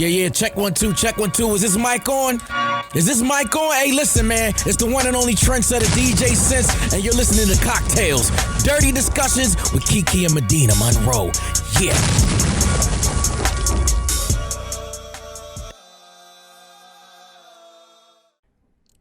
Yeah, check 1 2, check 1 2. Is this mic on? Is this mic on? Hey, listen, man. It's the one and only trendsetter DJ Sense, and you're listening to Cocktails. Dirty discussions with Kiki and Medinah, Monroe. Yeah.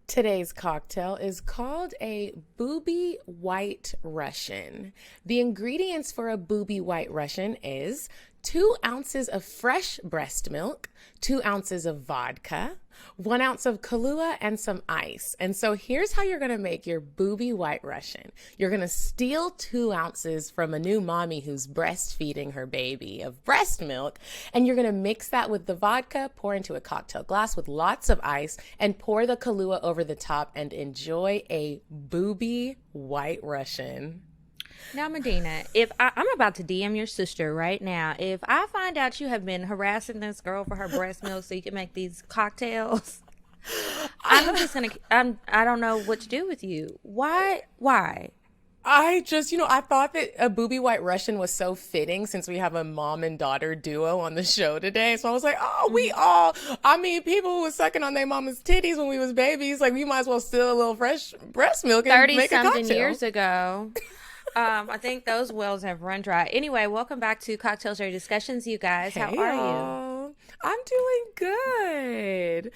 Today's cocktail is called a Booby White Russian. The ingredients for a Booby White Russian is 2 ounces of fresh breast milk, 2 ounces of vodka, 1 ounce of Kahlua, and some ice. And so here's how you're going to make your Booby White Russian. You're going to steal 2 ounces from a new mommy who's breastfeeding her baby of breast milk, and you're going to mix that with the vodka, pour into a cocktail glass with lots of ice, and pour the Kahlua over the top and enjoy a Booby White Russian. Now, Medinah, if I'm about to DM your sister right now, if I find out you have been harassing this girl for her breast milk so you can make these cocktails, I'm just gonna. I don't know what to do with you. Why? I just, I thought that a Booby White Russian was so fitting since we have a mom and daughter duo on the show today. So I was like, people who was sucking on their mama's titties when we was babies, like we might as well steal a little fresh breast milk and make a cocktail. 30-something years ago. I think those wells have run dry. Anyway, welcome back to Cocktails Dirty Discussions, you guys. How are you? I'm doing good.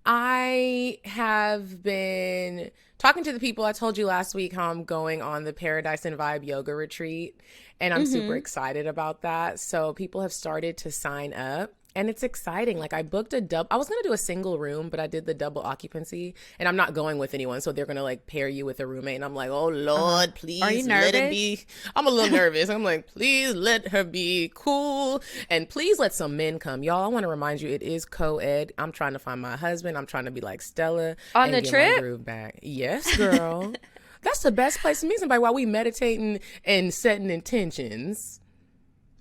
I have been talking to the people. I told you last week how I'm going on the Paradise and Vibe yoga retreat, and I'm super excited about that. So people have started to sign up. And it's exciting. Like I booked I was going to do a single room, but I did the double occupancy and I'm not going with anyone. So they're going to like pair you with a roommate. And I'm like, oh Lord, please Are you nervous? let it be. I'm a little nervous. I'm like, please let her be cool. And please let some men come. Y'all, I want to remind you, it is co-ed. I'm trying to find my husband. I'm trying to be like Stella. On and the get trip? my groove back. Yes, girl. That's the best place to meet somebody while we meditating and setting intentions.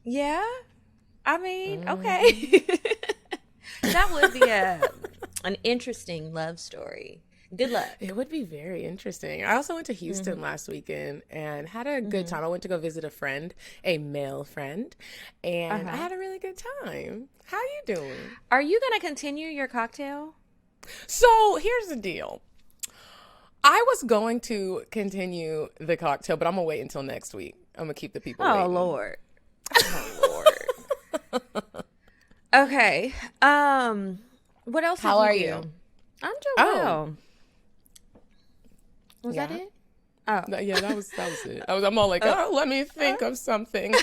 Yeah. I mean, okay. That would be an interesting love story. Good luck. It would be very interesting. I also went to Houston last weekend and had a good time. I went to go visit a friend, a male friend, and I had a really good time. How you doing? Are you going to continue your cocktail? So here's the deal. I was going to continue the cocktail, but I'm going to wait until next week. I'm going to keep the people waiting. Oh, Lord. Okay. What else? How are you? I'm doing well. Was that it? Oh, yeah, that was it. I'm all like, let me think of something.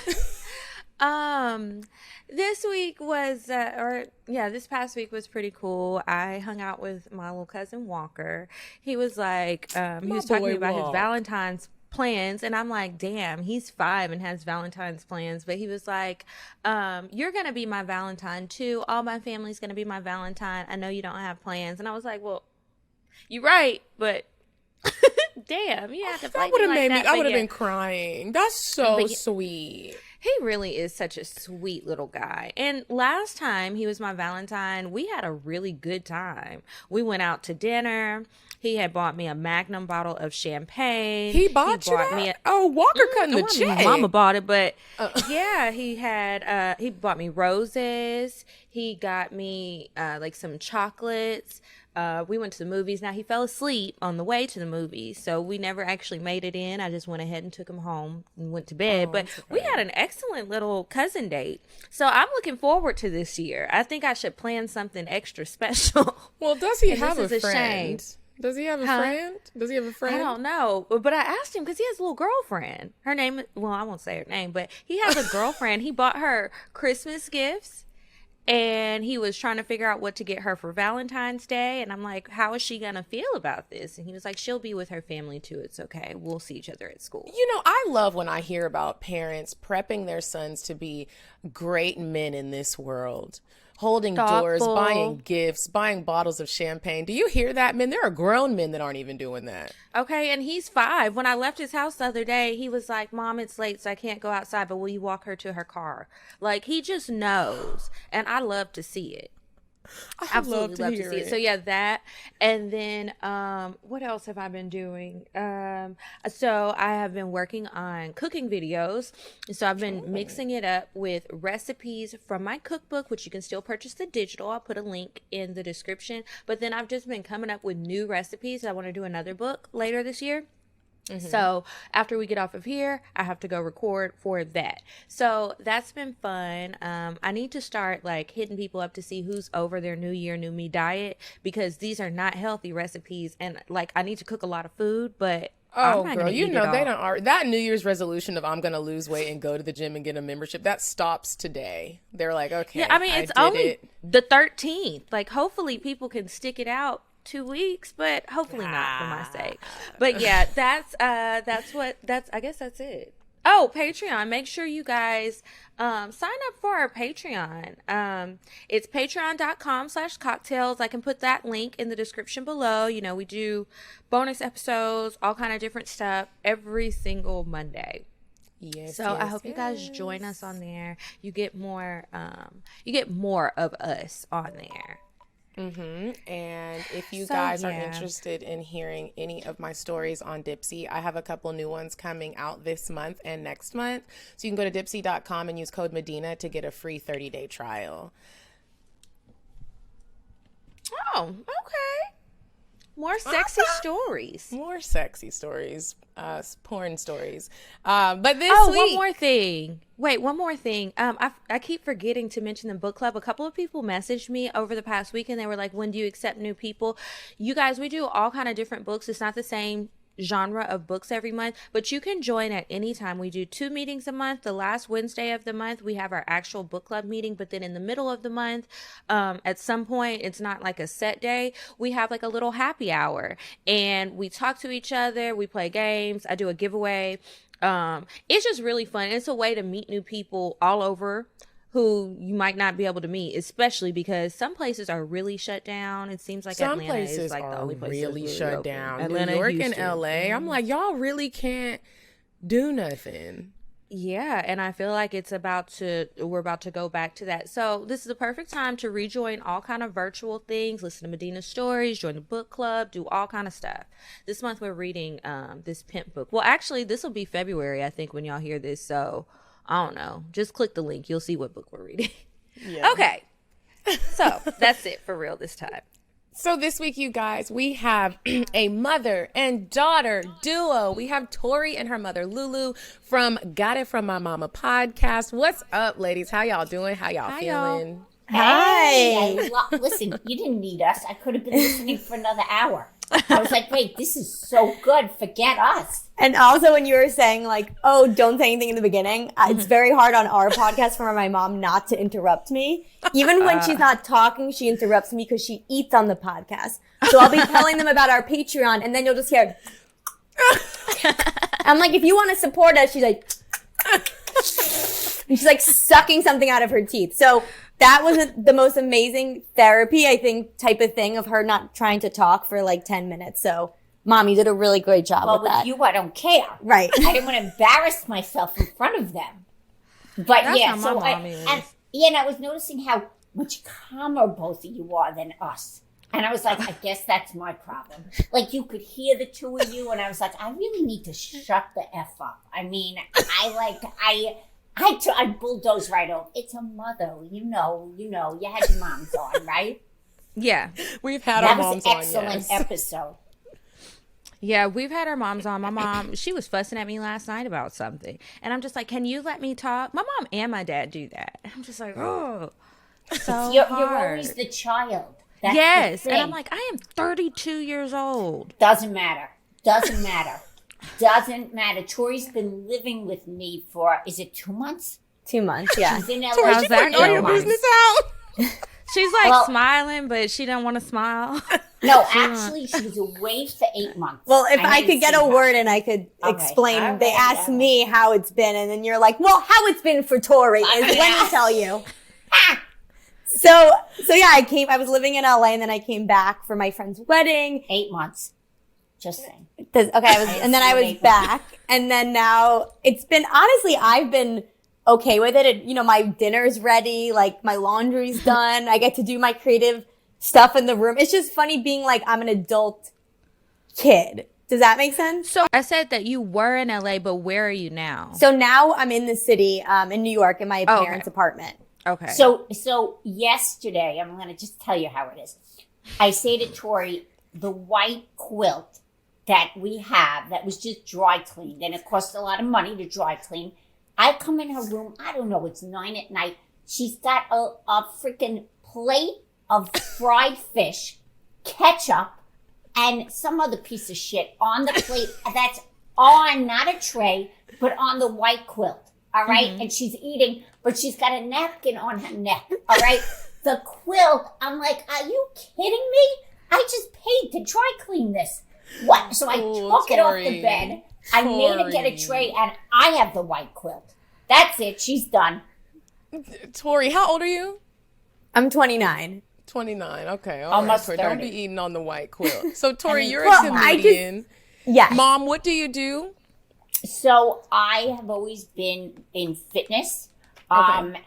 This week was, this past week was pretty cool. I hung out with my little cousin Walker. He was like, he was talking about his Valentine's plans, and I'm like, damn, he's 5 and has Valentine's plans. But he was like, you're gonna be my Valentine too. All my family's gonna be my Valentine. I know you don't have plans. And I was like, well, you're right, but damn, you have to play that would have like made that. me. I would have been crying. That's so sweet. He really is such a sweet little guy. And last time he was my Valentine, we had a really good time. We went out to dinner. He had bought me a Magnum bottle of champagne. He bought me Walker cutting the check. Mama bought it, but yeah, he bought me roses. He got me like some chocolates. We went to the movies. Now, he fell asleep on the way to the movies, so we never actually made it in. I just went ahead and took him home and went to bed. But we had an excellent little cousin date. So I'm looking forward to this year. I think I should plan something extra special. Well, does he have a friend? Shame. Does he have a friend? Does he have a friend? I don't know. But I asked him because he has a little girlfriend. Her name, well, I won't say her name, but he has a girlfriend. He bought her Christmas gifts. And he was trying to figure out what to get her for Valentine's Day. And I'm like, how is she going to feel about this? And he was like, she'll be with her family too. It's okay. We'll see each other at school. I love when I hear about parents prepping their sons to be great men in this world. Holding doors, buying gifts, buying bottles of champagne. Do you hear that, men? There are grown men that aren't even doing that. Okay, and he's 5. When I left his house the other day, he was like, Mom, it's late, so I can't go outside, but will you walk her to her car? Like, he just knows, and I love to see it. Absolutely love to see it. So yeah, that. And then what else have I been doing? So I have been working on cooking videos. So I've been mixing it up with recipes from my cookbook, which you can still purchase the digital. I'll put a link in the description. But then I've just been coming up with new recipes. I want to do another book later this year. So after we get off of here, I have to go record for that. So that's been fun. I need to start like hitting people up to see who's over their New Year, New Me diet, because these are not healthy recipes. And like, I need to cook a lot of food, but oh, girl, you know they don't. That New Year's resolution of I'm gonna lose weight and go to the gym and get a membership, that stops today. They're like, okay, yeah. I mean, it's only the 13th. Like, hopefully, people can stick it out 2 weeks, but hopefully not for my sake. But yeah, I guess that's it. Oh, Patreon. Make sure you guys sign up for our Patreon. It's patreon.com/cocktails. I can put that link in the description below. You know, we do bonus episodes, all kind of different stuff every single Monday. Yes. So I hope you guys join us on there. You get more of us on there. And if you guys are interested in hearing any of my stories on Dipsea, I have a couple new ones coming out this month and next month. So you can go to dipsea.com and use code Medinah to get a free 30-day trial. Oh, okay. More sexy stories. More sexy stories. Porn stories. But this week... one more thing. Wait, one more thing. I keep forgetting to mention the book club. A couple of people messaged me over the past week and they were like, when do you accept new people? You guys, we do all kind of different books. It's not the same genre of books every month, but you can join at any time. We do 2 meetings a month. The last Wednesday of the month, we have our actual book club meeting, but then in the middle of the month, at some point, it's not like a set day, we have like a little happy hour and we talk to each other, we play games, I do a giveaway. It's just really fun. It's a way to meet new people all over who you might not be able to meet, especially because some places are really shut down. It seems like some Atlanta places is like are the only place really shut open. down. Atlanta, New York, Houston. and LA. I'm like, y'all really can't do nothing. Yeah, and I feel like we're about to go back to that. So this is the perfect time to rejoin all kind of virtual things, listen to Medinah stories, join the book club, do all kind of stuff. This month we're reading this pimp book. Well, actually, this will be February, I think, when y'all hear this. So I don't know. Just click the link. You'll see what book we're reading. Yeah. Okay. So that's it for real this time. So this week, you guys, we have a mother and daughter duo. We have Tori and her mother, Lulu, from Got It From My Mama podcast. What's up, ladies? How y'all doing? How y'all feeling? Hi. Listen, you didn't need us. I could have been listening for another hour. I was like, wait, this is so good. Forget us. And also when you were saying like, oh, don't say anything in the beginning, it's very hard on our podcast for my mom not to interrupt me. Even when she's not talking, she interrupts me because she eats on the podcast. So I'll be telling them about our Patreon and then you'll just hear, I'm like, if you want to support us, she's like, and she's like sucking something out of her teeth. So that was the most amazing therapy, I think, type of thing of her not trying to talk for like 10 minutes. So, Mom, you did a really great job with that. Well, with you, I don't care. Right. I didn't want to embarrass myself in front of them. But that's yeah, how so my mom is. and I was noticing how much calmer both of you are than us. And I was like, I guess that's my problem. Like, you could hear the two of you, and I was like, I really need to shut the F up. I mean, I bulldoze right over. It's a mother, you know. You had your moms on, right? Yeah, we've had our moms on. That was an excellent episode. Yeah, we've had our moms on. My mom, she was fussing at me last night about something, and I'm just like, can you let me talk? My mom and my dad do that. I'm just like, oh, so you're hard. always the child. That's yes, the and I'm like, I am 32 years old. Doesn't matter. Tori's been living with me for, is it 2 months? 2 months, yeah. She's in LA. How's that going? Your business out. She's like smiling, but she don't want to smile. No, actually, she was away for 8 months. Well, if I could get a word and I could explain, All right. they asked me how it's been, and then you're like, well, how it's been for Tori is let me tell you. So yeah, I was living in LA, and then I came back for my friend's wedding. 8 months. Just saying. And then I was back, and then now it's been, honestly, I've been okay with it. My dinner's ready, like my laundry's done. I get to do my creative stuff in the room. It's just funny being like, I'm an adult kid. Does that make sense? So I said that you were in LA, but where are you now? So now I'm in the city, in New York, in my parents' apartment. Okay. So yesterday, I'm going to just tell you how it is. I say to Tori, the white quilt that we have that was just dry cleaned, and it cost a lot of money to dry clean. I come in her room, I don't know, it's 9 p.m. She's got a freaking plate of fried fish, ketchup, and some other piece of shit on the plate that's on, not a tray, but on the white quilt. All right. And she's eating, but she's got a napkin on her neck. All right. The quilt, I'm like, are you kidding me? I just paid to dry clean this. What? So I took it off the bed. I made her get a tray, and I have the white quilt. That's it. She's done. Tori, how old are you? I'm 29. 29. Okay. Almost Tori, 30. don't be eating on the white quilt. So, Tori, you're well, a comedian. Yes. Mom, what do you do? So I have always been in fitness, and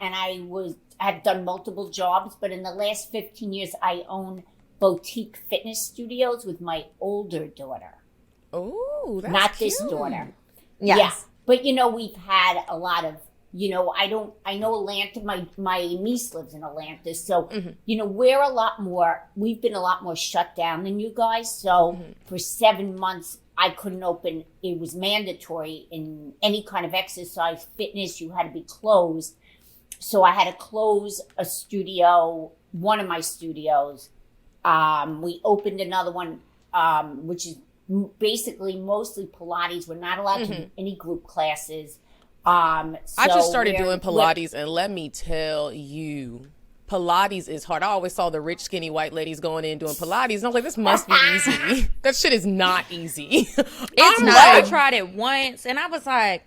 I've done multiple jobs, but in the last 15 years, I own boutique fitness studios with my older daughter. Oh, that's not cute. this daughter. Yes. Yeah, but we've had a lot of. I know Atlanta. My niece lives in Atlanta, so we've been a lot more shut down than you guys. So for 7 months, I couldn't open. It was mandatory in any kind of exercise, fitness. You had to be closed. So I had to close a studio, one of my studios. We opened another one, which is basically mostly Pilates. We're not allowed to do any group classes. I just started doing Pilates, and let me tell you, Pilates is hard. I always saw the rich, skinny white ladies going in doing Pilates, and I was like, this must be easy. That shit is not easy. It's not. I tried it once, and I was like,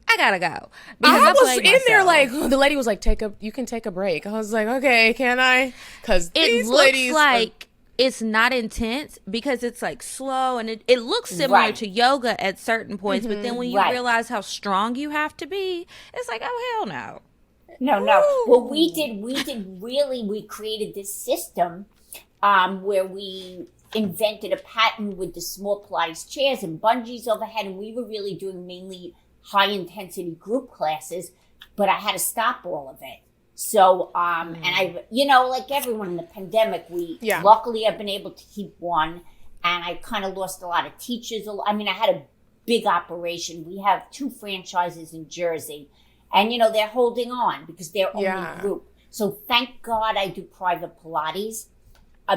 I gotta go. I was in there like, the lady was like, you can take a break. I was like, okay, can I? Because it looks like it's not intense because it's like slow, and it looks similar to yoga at certain points, but then when you realize how strong you have to be, it's like, oh, hell no. No. Well, we created this system where we invented a pattern with the small Pilates chairs and bungees overhead, and we were really doing mainly high-intensity group classes, but I had to stop all of it. So, and I, like everyone in the pandemic, luckily I've been able to keep one, and I kind of lost a lot of teachers. I mean, I had a big operation. We have 2 franchises in Jersey, and, they're holding on because they're only group. So thank God I do private Pilates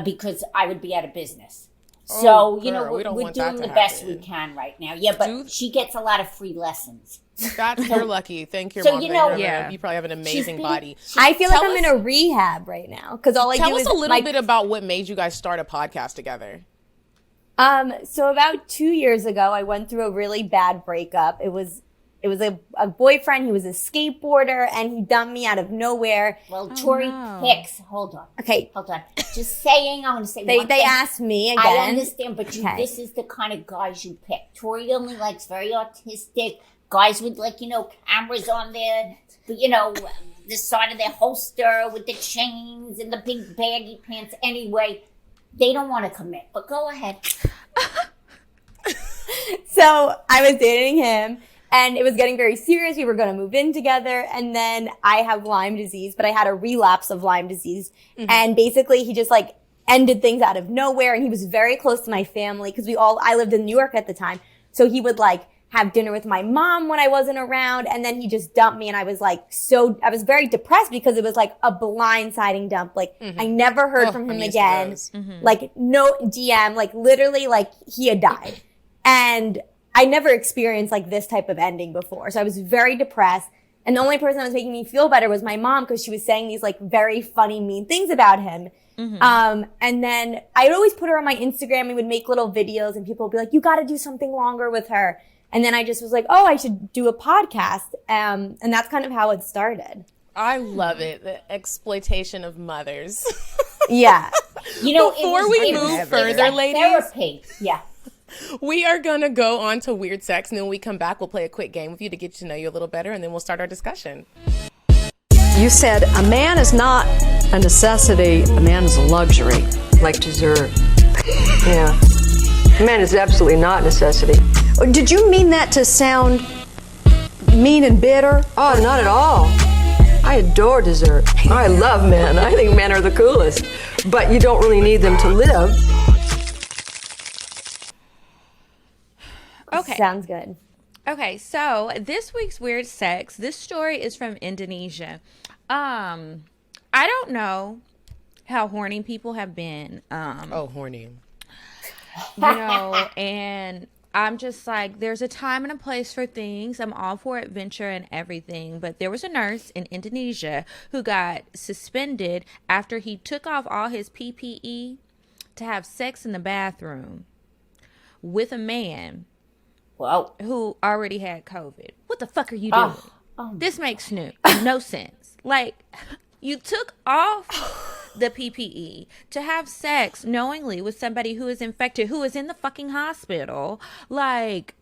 because I would be out of business. So, we're doing the best we can right now. Yeah, but she gets a lot of free lessons. You're lucky. Thank your mom. You probably have an amazing body. I feel like I'm in a rehab right now because all I do is tell us a little bit about what made you guys start a podcast together. So about 2 years ago, I went through a really bad breakup. It was a boyfriend. He was a skateboarder, and he dumped me out of nowhere. Well, Tori picks. Hold on. Okay. Hold on. Just saying, I want to say they asked me again. I understand, but this is the kind of guys you pick. Tori only likes very artistic guys with cameras on their, the side of their holster with the chains and the big baggy pants. Anyway, they don't want to commit, but go ahead. So I was dating him, and it was getting very serious. We were going to move in together, and then I have Lyme disease, but I had a relapse of Lyme disease. And basically he just ended things out of nowhere, and he was very close to my family because I lived in New York at the time. So he would have dinner with my mom when I wasn't around, and then he just dumped me, and I was I was very depressed because it was a blindsiding dump. I never heard from him again. No DM, literally he had died. And I never experienced this type of ending before. So I was very depressed. And the only person that was making me feel better was my mom because she was saying these very funny, mean things about him. And then I'd always put her on my Instagram and would make little videos, and people would be like, you got to do something longer with her. And then I just was like, oh, I should do a podcast. And that's kind of how it started. I love it. The exploitation of mothers. Yeah. Before we move further, ladies. Therapy. Yeah. We are going to go on to weird sex, and then when we come back, we'll play a quick game with you to get to know you a little better, and then we'll start our discussion. You said a man is not a necessity, a man is a luxury. Like dessert. Yeah. A man is absolutely not a necessity. Did you mean that to sound mean and bitter? Oh, not at all. I adore dessert. I love men. I think men are the coolest. But you don't really need them to live. Okay. Sounds good. Okay, so this week's weird sex, this story is from Indonesia. I don't know how horny people have been. Horny. And I'm just like, there's a time and a place for things. I'm all for adventure and everything. But there was a nurse in Indonesia who got suspended after he took off all his PPE to have sex in the bathroom with a man who already had COVID. What the fuck are you doing? This makes no sense. Like, you took off the PPE to have sex knowingly with somebody who is infected, who is in the fucking hospital. Like,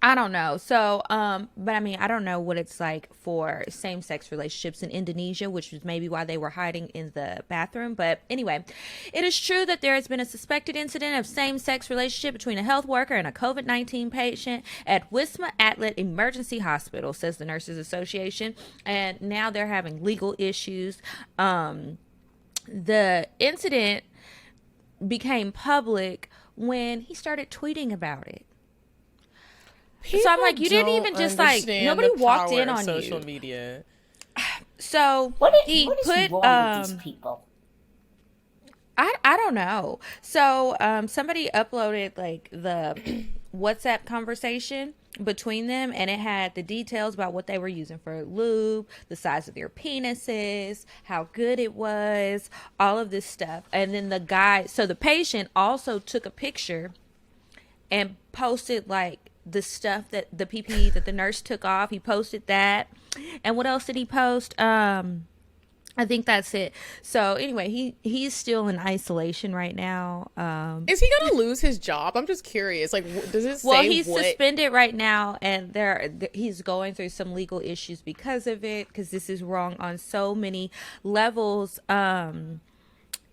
I don't know. So, but I mean, I don't know what it's like for same-sex relationships in Indonesia, which was maybe why they were hiding in the bathroom. But anyway, it is true that there has been a suspected incident of same-sex relationship between a health worker and a COVID-19 patient at Wisma Atlet Emergency Hospital, says the Nurses Association. And now they're having legal issues. The incident became public when he started tweeting about it. So I'm like, you didn't even just like, nobody walked in on social you. Media. So what is put wrong with these people? I don't know. So somebody uploaded like the WhatsApp conversation between them, and it had the details about what they were using for lube, the size of their penises, how good it was, all of this stuff. And then the guy, so the patient also took a picture and posted like the stuff that the PPE that the nurse took off. He posted that. And what else did he post? I think that's it. So anyway, he's still in isolation right now. Is he gonna lose his job? I'm just curious. Like, does it say well, he's suspended right now, and he's going through some legal issues because of it, because this is wrong on so many levels.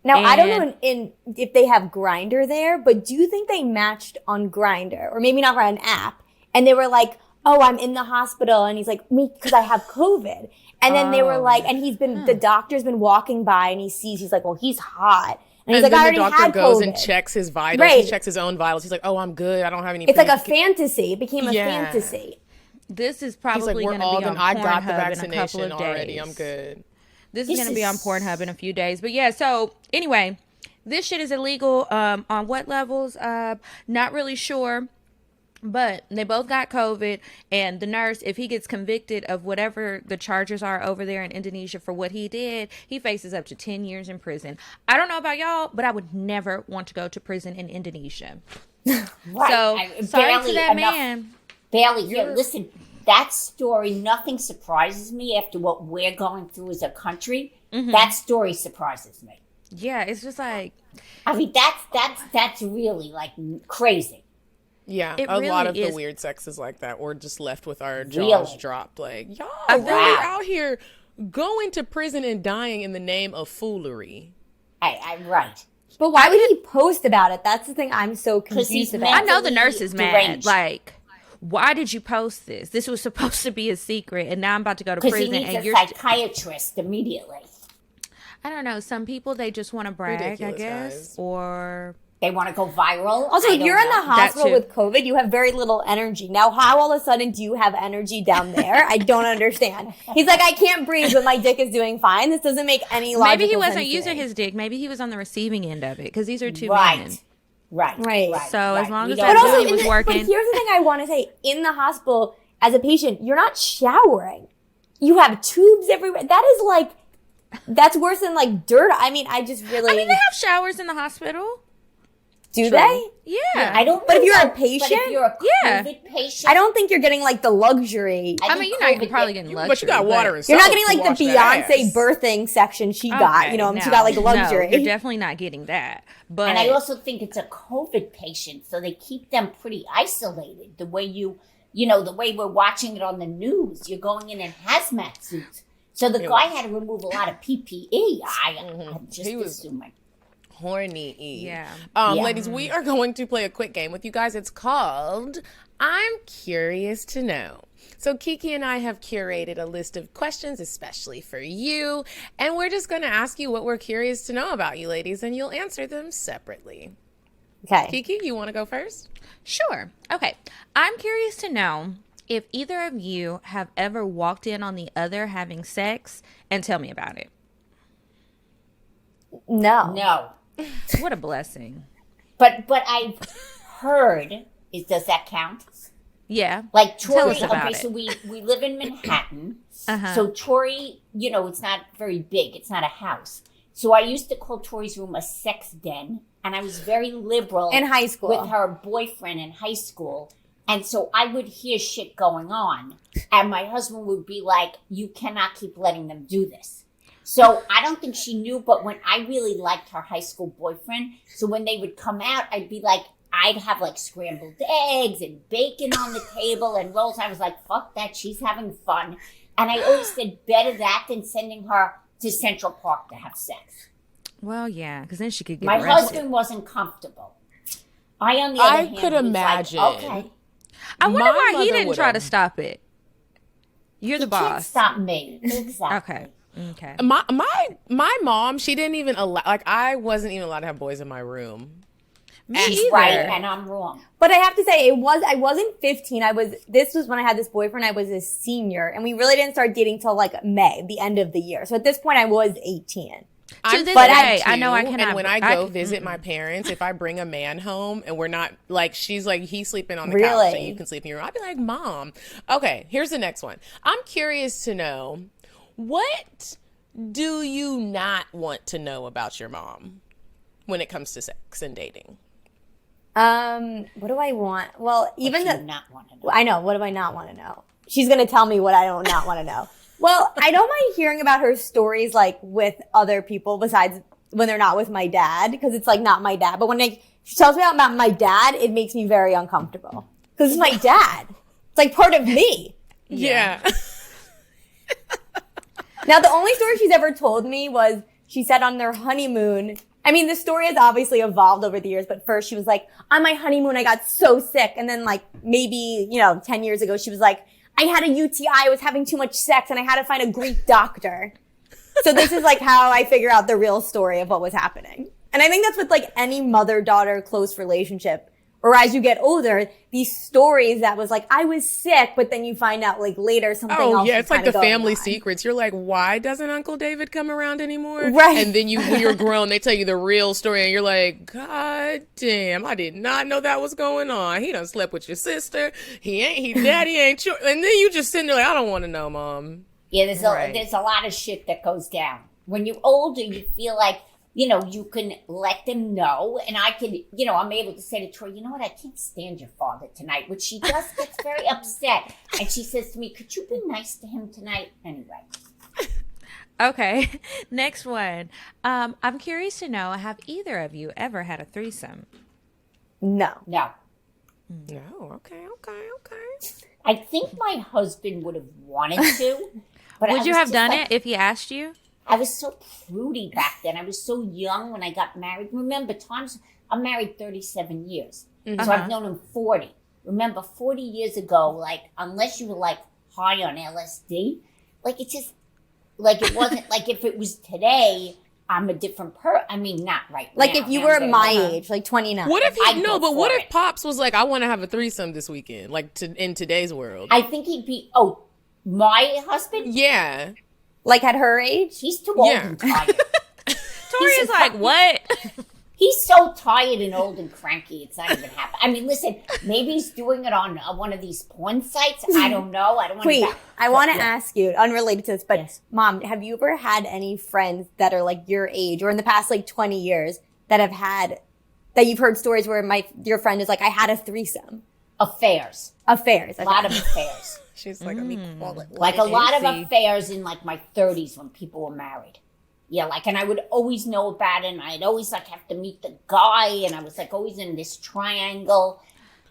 Now, I don't know if they have Grindr there, but do you think they matched on Grindr? Or maybe not on an app. And they were like, oh, I'm in the hospital. And he's like, me, because I have COVID. And then they were like, and the doctor's been walking by and he's like, well, he's hot. And he's like, I already had COVID. And then the doctor goes and checks his vitals. Right. He checks his own vitals. He's like, oh, I'm good. I don't have any. It's like a fantasy. It became a fantasy. This is probably going to be on I got the Pornhub in a couple of already. days. I'm good. This is going to be on Pornhub in a few days. But yeah, so anyway, this shit is illegal on what levels? Not really sure. But they both got COVID. And the nurse, if he gets convicted of whatever the charges are over there in Indonesia for what he did, he faces up to 10 years in prison. I don't know about y'all, but I would never want to go to prison in Indonesia. Right. So, sorry to that man. Bailey, here, listen. That story, nothing surprises me after what we're going through as a country. Mm-hmm. That story surprises me. Yeah, it's just like, I mean, that's really like crazy. Yeah, it a really lot of is. the weird sex is like that. We're just left with our jaws dropped. Like, y'all really out here going to prison and dying in the name of foolery. I'm right. But why would he post about it? That's the thing I'm so confused about. I know the nurse is mad. deranged. Like, why did you post this? This was supposed to be a secret, and now I'm about to go to prison. Because he needs and a psychiatrist immediately. I don't know. Some people, they just want to brag, Ridiculous, I guess, guys. Or they want to go viral. Also, if you're in the hospital with COVID, you have very little energy. Now, how all of a sudden do you have energy down there? I don't understand. He's like, I can't breathe, but my dick is doing fine. This doesn't make any logical sense. Maybe he wasn't using his dick. Maybe he was on the receiving end of it, because these are two men. Right. So as long as that booty was working. But here's the thing I want to say. In the hospital, as a patient, you're not showering. You have tubes everywhere. That is like, that's worse than like dirt. I mean, I just really. I mean, they have showers in the hospital. Do they? Yeah. I don't. But if know you're a that. But patient? if you're a Yeah. COVID patient, I don't think you're getting like the luxury. I mean, you're not probably getting luxury. But you got water and You're not soap getting to like the wash that Beyonce ass. birthing section she got. Okay, You know, no, she got like luxury. No, you're definitely not getting that. But and I also think it's a COVID patient, so they keep them pretty isolated. The way the way we're watching it on the news, you're going in hazmat suits. So the guy had to remove a lot of PPE. I'm just assuming. Horny. Yeah. Ladies, we are going to play a quick game with you guys. It's called I'm Curious to Know. So Kiki and I have curated a list of questions, especially for you, and we're just going to ask you what we're curious to know about you, ladies, and you'll answer them separately. Okay. Kiki, you want to go first? Sure. Okay. I'm curious to know if either of you have ever walked in on the other having sex, and tell me about it. No. What a blessing. But I've heard. Does that count? Yeah. Like Tell Tori. us about Okay, it. so we live in Manhattan. Uh-huh. So Tori, it's not very big. It's not a house. So I used to call Tori's room a sex den, and I was very liberal In high school. with her boyfriend in high school. And so I would hear shit going on, and my husband would be like, "You cannot keep letting them do this." So I don't think she knew, but when I really liked her high school boyfriend, so when they would come out, I'd have like scrambled eggs and bacon on the table and rolls. I was like, fuck that, she's having fun. And I always said, better that than sending her to Central Park to have sex. Well, yeah, because then she could get My arrested. husband wasn't comfortable. I, on the other hand, could was imagine. like, okay, I wonder My why he mother didn't try would've. to stop it. You're the you can't boss. stop me. Exactly. Okay. Okay. My mom, she didn't even allow, like, I wasn't even allowed to have boys in my room. Me She's either. right, and I'm wrong. But I have to say, I wasn't 15. This was when I had this boyfriend. I was a senior, and we really didn't start dating till like May, the end of the year. So at this point, I was 18. To this But day, I know I cannot. And when I go visit my parents, if I bring a man home and we're not, like, she's like, he's sleeping on the couch Really? and you can sleep in your room, I'd be like, Mom. Okay, here's the next one. I'm curious to know, what do you not want to know about your mom when it comes to sex and dating? What do I want? Well, even What do you not want to know? I know. What do I not want to know? She's going to tell me what I don't not want to know. Well, I don't mind hearing about her stories, like, with other people besides when they're not with my dad, because it's, like, not my dad. But when she tells me about my dad, it makes me very uncomfortable. Because it's my dad. It's, like, part of me. Yeah. Now, the only story she's ever told me was she said on their honeymoon, I mean, the story has obviously evolved over the years, but first she was like, on my honeymoon, I got so sick. And then, like, maybe, 10 years ago, she was like, I had a UTI, I was having too much sex, and I had to find a Greek doctor. So this is, like, how I figure out the real story of what was happening. And I think that's with, like, any mother-daughter close relationship. Or as you get older, these stories that was like, I was sick, but then you find out, like, later something else. Oh, yeah, is it's like kinda the going family on. secrets. You're like, why doesn't Uncle David come around anymore? Right. And then when you're grown, they tell you the real story, and you're like, God damn, I did not know that was going on. He done slept with your sister. Daddy ain't sure. And then you just sitting there like, I don't want to know, Mom. Yeah, there's a lot of shit that goes down. When you're older, you feel like, you can let them know. And I can, I'm able to say to Troy, you know what, I can't stand your father tonight, which she just gets very upset. And she says to me, could you be nice to him tonight? Anyway. Okay. Next one. I'm curious to know, have either of you ever had a threesome? No. No. No, okay. I think my husband would have wanted to. But Would you have done it if he asked you? I was so prudy back then. I was so young when I got married. Remember, I'm married 37 years. So I've known him 40. Remember, 40 years ago, like, unless you were, like, high on LSD, like, it's just, like, it wasn't, like, if it was today, I'm a different I mean, not right Like, now. if you Now were I'm my getting- age, like 29. What if I'd go but for what if it. Pops was like, I want to have a threesome this weekend, like in today's world? I think he'd be, my husband? Yeah. Like at her age? He's too old Yeah. and tired. Tori is like, what? He's so tired and old and cranky, it's not even happening. I mean, listen, maybe he's doing it on one of these porn sites. I don't know. I don't want Wait, to. I want to ask you, unrelated to this, but Yes. Mom, have you ever had any friends that are like your age or in the past like 20 years that have had that you've heard stories where your friend is like, I had a threesome. Affairs. Affairs. A lot of affairs. She's like, let me call it. Like a lot of affairs in like my 30s when people were married. Yeah, like, and I would always know about it, and I'd always like have to meet the guy, and I was like always in this triangle.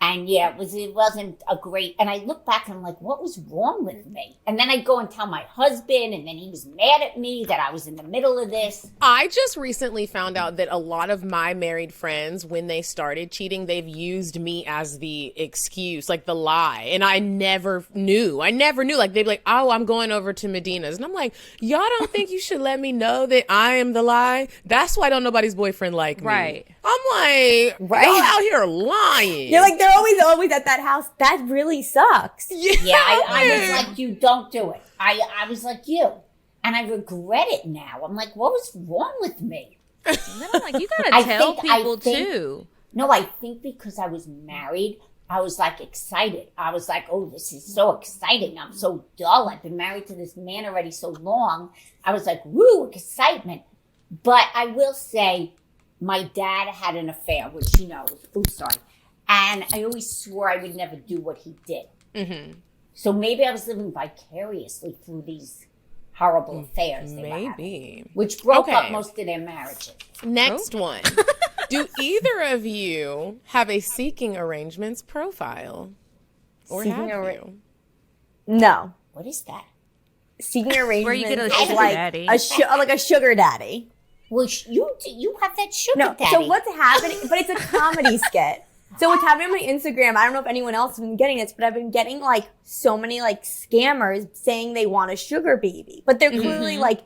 And yeah, it wasn't a great, and I look back and I'm like, what was wrong with me? And then I go and tell my husband, and then he was mad at me that I was in the middle of this. I just recently found out that a lot of my married friends, when they started cheating, they've used me as the excuse, like the lie. And I never knew. Like, they'd be like, oh, I'm going over to Medina's. And I'm like, y'all don't think you should let me know that I am the lie? That's why don't nobody's boyfriend like me. Right. I'm like, y'all out here lying. You're like, they're always at that house. That really sucks. Yeah, I was like, you don't do it. I was like you. And I regret it now. I'm like, what was wrong with me? And then I'm like, you gotta tell people too. No, I think because I was married, I was like excited. I was like, oh, this is so exciting. I'm so dull. I've been married to this man already so long. I was like, woo, excitement. But I will say, my dad had an affair, which, you know, and I always swore I would never do what he did. Mm-hmm. So maybe I was living vicariously through these horrible affairs they were having, which broke up most of their marriages. Next one. Do either of you have a seeking arrangements profile? Or have you? No. What is that? Seeking arrangements Where you get a is sugar like daddy. like a sugar daddy. Well, you have that sugar daddy. So what's happening? But it's a comedy skit. So what's happening on my Instagram, I don't know if anyone else has been getting this, but I've been getting like so many like scammers saying they want a sugar baby. But they're clearly like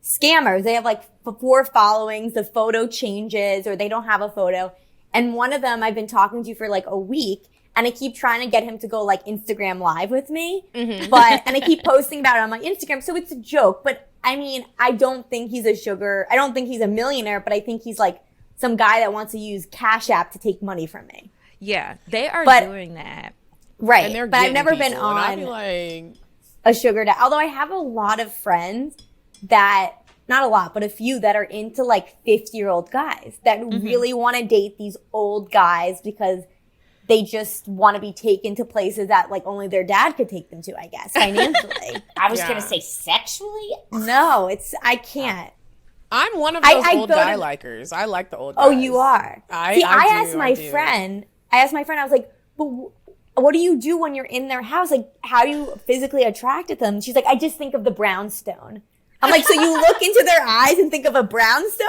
scammers. They have like 4 followings, the photo changes, or they don't have a photo. And one of them I've been talking to for like a week, and I keep trying to get him to go like Instagram live with me. And I keep posting about it on my Instagram. So it's a joke, but I mean, I don't think he's a millionaire, but I think he's like some guy that wants to use Cash App to take money from me. Yeah, they are doing that. Right. And but I've never been on I'd be like, a sugar daddy. Although I have a lot of friends that, not a lot, but a few that are into like 50-year-old guys that really want to date these old guys because they just want to be taken to places that like only their dad could take them to, I guess, financially. I was going to say sexually. No, I can't. I'm one of those old guy likers. I like the old guys. Oh, you are? I asked my friend, I was like, but what do you do when you're in their house? Like, how do you physically attract them? She's like, I just think of the brownstone. I'm like, so you look into their eyes and think of a brownstone?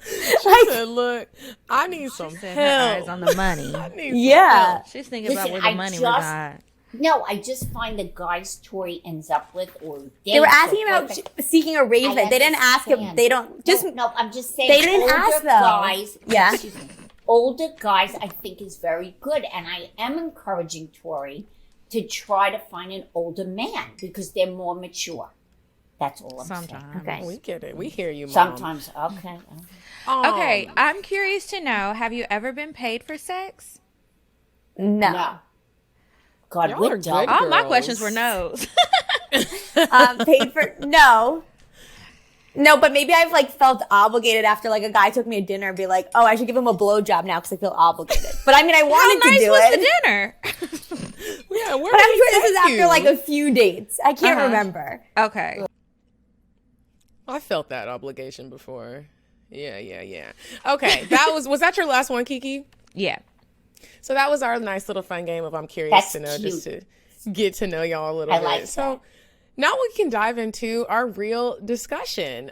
She said, look, I need some help. Her eyes on the money. Yeah. She's thinking about where the money was at. No, I just find the guys Tori ends up with, or they were asking about seeking arrangement. They didn't ask if they don't just. No, I'm just saying. They didn't ask though. Guys, yeah. Older guys, I think is very good, and I am encouraging Tori to try to find an older man because they're more mature. That's all I'm saying. Okay, we get it. We hear you, Mom. Sometimes, okay. Okay, I'm curious to know: have you ever been paid for sex? No. God, we're dumb. All my questions were no's. Paid for no, but maybe I've like felt obligated after like a guy took me to dinner and be like, oh, I should give him a blowjob now because I feel obligated. But I mean, I wanted to do it. How nice was the dinner? Yeah, but I'm sure this is after like a few dates. I can't remember. Okay. I felt that obligation before. Yeah. Okay, was that your last one, Kiki? Yeah. So that was our nice little fun game of I'm curious to know, cute. just to get to know y'all a little bit. Like so now we can dive into our real discussion.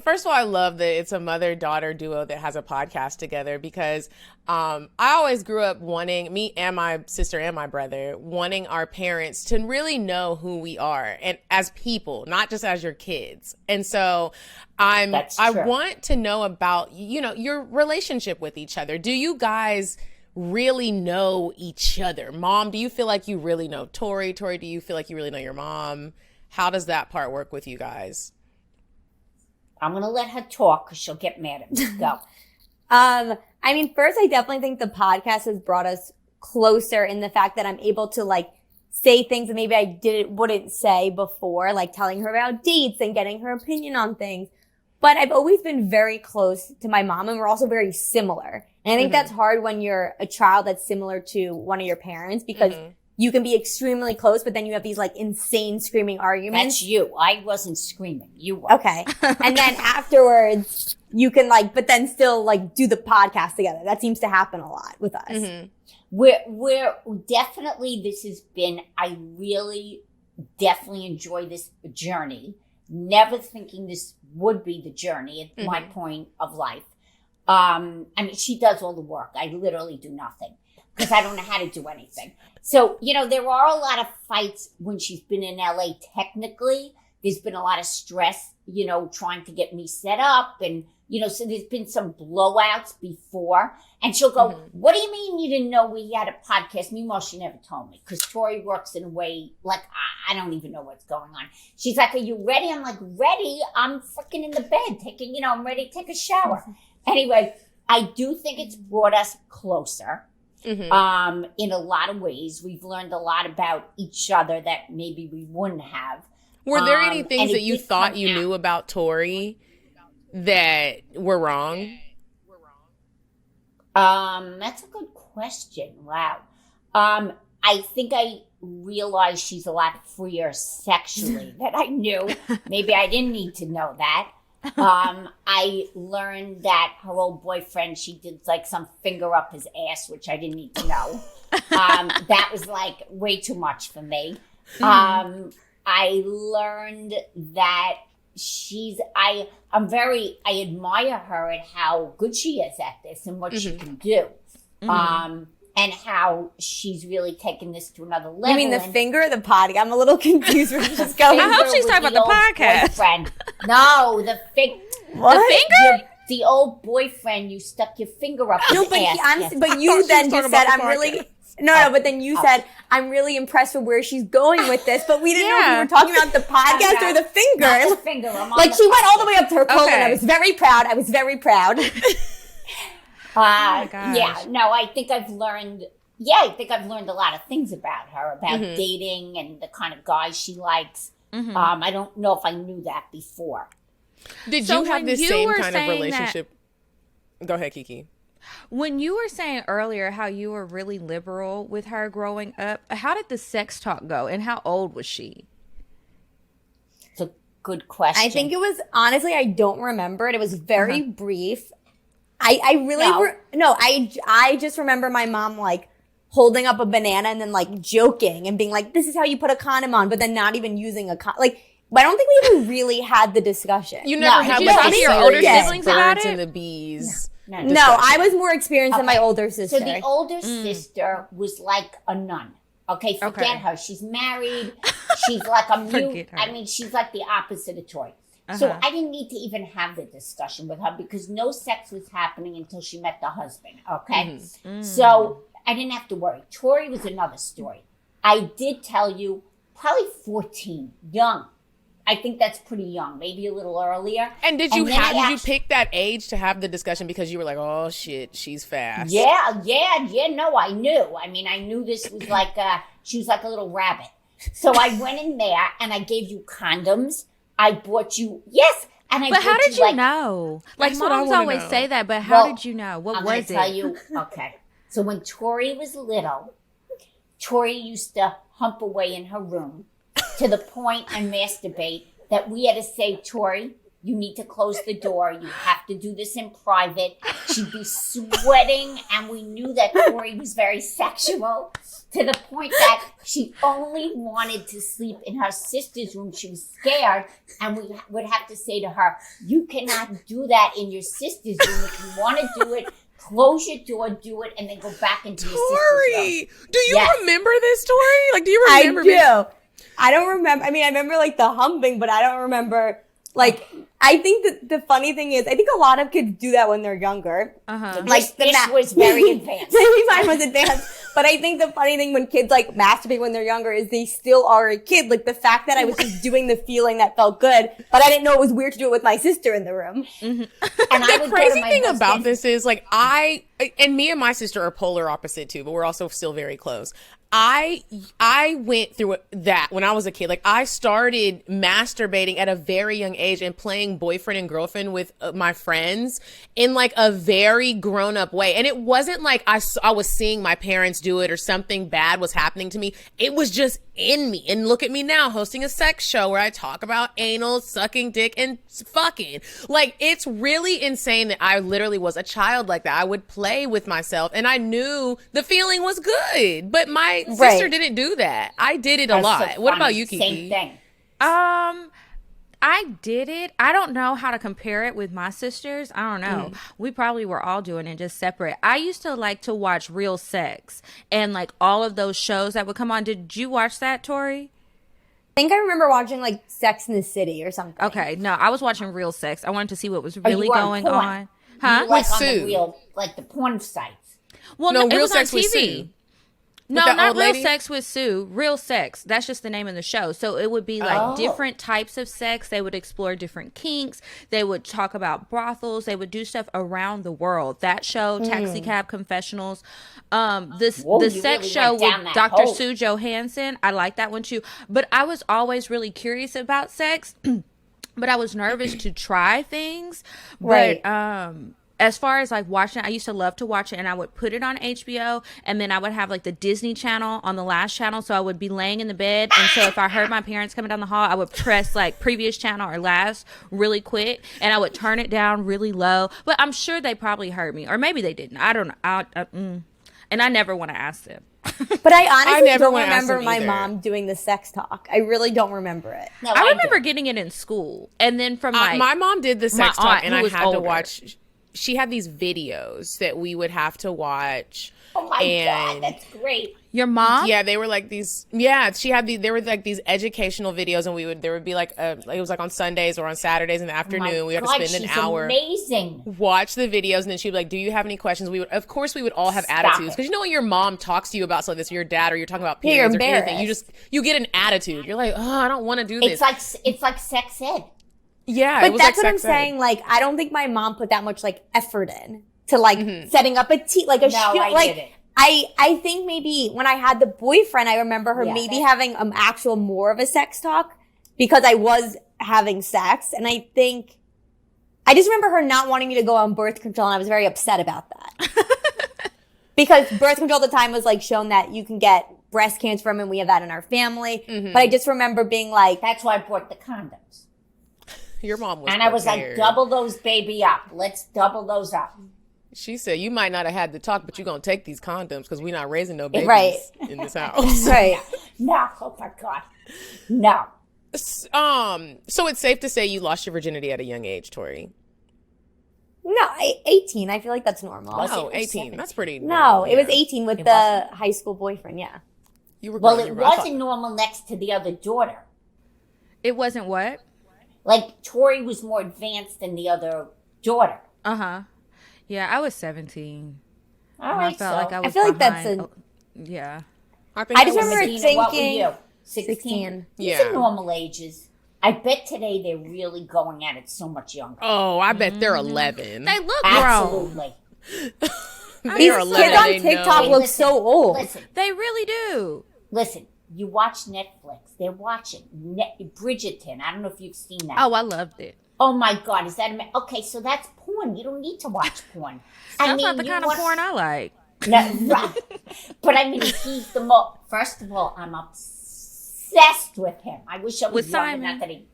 First of all, I love that it's a mother-daughter duo that has a podcast together because I always grew up wanting, me and my sister and my brother, wanting our parents to really know who we are and as people, not just as your kids. And so I want to know about, your relationship with each other. Do you guys really know each other? Mom, do you feel like you really know Tori? Tori, do you feel like you really know your mom? How does that part work with you guys? I'm going to let her talk because she'll get mad at me. Go. I mean, first, I definitely think the podcast has brought us closer in the fact that I'm able to like say things that maybe I wouldn't say before, like telling her about dates and getting her opinion on things. But I've always been very close to my mom, and we're also very similar. And I think that's hard when you're a child that's similar to one of your parents, because you can be extremely close, but then you have these like insane screaming arguments. That's you. I wasn't screaming. You were. Okay. And then afterwards, you can like, but then still like do the podcast together. That seems to happen a lot with us. We're definitely, this has been, I really definitely enjoy this journey. Never thinking this would be the journey at my point of life. I mean, she does all the work. I literally do nothing because I don't know how to do anything. So, you know, there are a lot of fights when she's been in LA. Technically, there's been a lot of stress, you know, trying to get me set up. And, you know, so there's been some blowouts before. And she'll go, what do you mean you didn't know we had a podcast? Meanwhile, she never told me because Tori works in a way like I don't even know what's going on. She's like, are you ready? I'm like, ready? I'm freaking in the bed taking, you know, I'm ready to take a shower. Anyway, I do think it's brought us closer. In a lot of ways. We've learned a lot about each other that maybe we wouldn't have. Were there any things that you thought you knew about Tori that were wrong? That's a good question. Wow. I think I realized she's a lot freer sexually than I knew. Maybe I didn't need to know that. I learned that her old boyfriend, she did like some finger up his ass, which I didn't need to know. That was like way too much for me. I learned that I admire her at how good she is at this and what she can do. And how she's really taken this to another level. You mean the finger or the potty? I'm a little confused where she's going. I hope she's talking about the podcast. Boyfriend. No, the finger. What? The finger? The old boyfriend, you stuck your finger up his No, but ass. but you then just said, I'm really... No, but then you said, I'm really impressed with where she's going with this, but we didn't know if we were talking about the podcast or the finger. Not the finger. Like, she went all the way up to her colon. I was very proud. Oh gosh. Yeah, no, I think I've learned a lot of things about her, about dating and the kind of guys she likes. I don't know if I knew that before. Did So you have when this you same were kind of saying relationship? Go ahead, Kiki. When you were saying earlier how you were really liberal with her growing up, how did the sex talk go and how old was she? It's a good question. I think it was, honestly, I don't remember it. It was very brief. I just remember my mom like holding up a banana and then like joking and being like, this is how you put a condom on, but then not even using a condom. Like, I don't think we ever really had the discussion. You never had did like you talk a to your older serious siblings about birds it? and the bees. No, I was more experienced than my older sister. So the older sister was like a nun. Okay, forget her. She's married. She's like a mute. Forget her. I mean, she's like the opposite of Tori. So I didn't need to even have the discussion with her because no sex was happening until she met the husband. Okay, so I didn't have to worry. Tori was another story. I did tell you, probably 14, young. I think that's pretty young, maybe a little earlier. And did you pick that age to have the discussion because you were like, oh shit, she's fast? Yeah, no, I knew. I mean, I knew this was like, she was like a little rabbit. So I went in there and I gave you condoms. I bought you, and I But how bought did you know? Like, That's what I moms wanna always know. say that, but how Well, did you know? What I'm was going it? to tell you, okay. So when Tori was little, Tori used to hump away in her room to the point and masturbate that we had to say, Tori, you need to close the door. You have to do this in private. She'd be sweating, and we knew that Tori was very sexual to the point that she only wanted to sleep in her sister's room. She was scared, and we would have to say to her, you cannot do that in your sister's room. If you want to do it, close your door, do it, and then go back into your sister's room. Tori, do you Yes. remember this, Tori? Like, do you remember? I do. I don't remember. I mean, I remember like the humping, but I don't remember like. I think that the funny thing is, I think a lot of kids do that when they're younger. Like this was very advanced. Maybe mine was advanced, but I think the funny thing when kids like masturbate when they're younger is they still are a kid. Like the fact that I was just doing the feeling that felt good, but I didn't know it was weird to do it with my sister in the room. And I The would crazy go to my thing husband. about this is like me and my sister are polar opposite too, but we're also still very close. I went through that when I was a kid. Like, I started masturbating at a very young age and playing boyfriend and girlfriend with my friends in like a very grown up way. And it wasn't like I was seeing my parents do it or something bad was happening to me. It was just in me. And look at me now, hosting a sex show where I talk about anal, sucking dick, and fucking. Like, it's really insane that I literally was a child like that. I would play with myself and I knew the feeling was good, but my sister didn't do that. I did it a lot. What about you, Kiki? Same thing. I did it. I don't know how to compare it with my sisters. I don't know. We probably were all doing it just separate. I used to like to watch Real Sex and like all of those shows that would come on. Did you watch that, Tori? I think I remember watching like Sex in the City or something. Okay, no, I was watching Real Sex. I wanted to see what was really going on. Huh? Like on the real, like the porn sites. Well, no, Real Sex with TV. Sue. No, not Real Sex with Sue. Real Sex. That's just the name of the show. So it would be like different types of sex. They would explore different kinks. They would talk about brothels. They would do stuff around the world. That show, Taxi Cab Confessionals. The sex really show with Dr. hole. Sue Johansson. I like that one too. But I was always really curious about sex. But I was nervous to try things. But as far as like watching, I used to love to watch it, and I would put it on HBO, and then I would have like the Disney Channel on the last channel, so I would be laying in the bed, and so if I heard my parents coming down the hall, I would press like previous channel or last really quick, and I would turn it down really low. But I'm sure they probably heard me, or maybe they didn't. I don't know. And I never want to ask them. But I honestly never don't wanna ask remember them my either. mom doing the sex talk. I really don't remember it. No, I remember getting it in school, and then from like my mom did the sex my talk, aunt, and who I was had older. to watch. She had these videos that we would have to watch. Oh my God, that's great. Your mom? Yeah, they were like these. Yeah, she had these. There were like these educational videos, and there would be like it was like on Sundays or on Saturdays in the afternoon. We had to spend an hour. Amazing. Watch the videos, and then she'd be like, "Do you have any questions?" Of course, we would all have attitudes because you know when your mom talks to you about something, your dad, or you're talking about periods or anything, you get an attitude. You're like, "Oh, I don't want to do this." It's like sex ed. Yeah, But it was that's like what I'm sex ed. saying. Like, I don't think my mom put that much like effort in to like setting up a like a No, I like. didn't. I think maybe when I had the boyfriend, I remember her Yeah, maybe having actual more of a sex talk because I was having sex, and I think I just remember her not wanting me to go on birth control, and I was very upset about that because birth control at the time was like shown that you can get breast cancer from, and we have that in our family. But I just remember being like, That's why I bought the condoms. Your mom was, And I was like, prepared. double those baby up. Let's double those up. She said, "You might not have had the talk, but you're gonna take these condoms because we're not raising no babies Right. in this house." right. No, oh my God. No. So it's safe to say you lost your virginity at a young age, Tori. No, 18. I feel like that's normal. Was Oh, it 18. That's pretty. No, normal, it was yeah. 18 with the high school boyfriend. Yeah. You were Well, grown, it you were- I thought- wasn't normal next to the other daughter. It wasn't what? Like, Tori was more advanced than the other daughter. Yeah, I was 17. All And right, I felt so. like I was I feel like that's behind. a- Yeah. think I just was- remember Medina, what were thinking- you? 16. These Yeah. are normal ages. I bet today they're really going at it so much younger. Oh, I bet they're 11. They look grown. Absolutely. They're These 11. kids on They TikTok know. look so old. They really do. Listen. You watch Netflix. They're watching Bridgerton. I don't know if you've seen that. Oh, I loved it. Oh my God, is that okay? So that's porn. You don't need to watch porn. That's not the you kind of want- porn I like. No, right. But I mean, he's the most. First of all, I'm obsessed with him. I wish I was With young Simon. enough that he.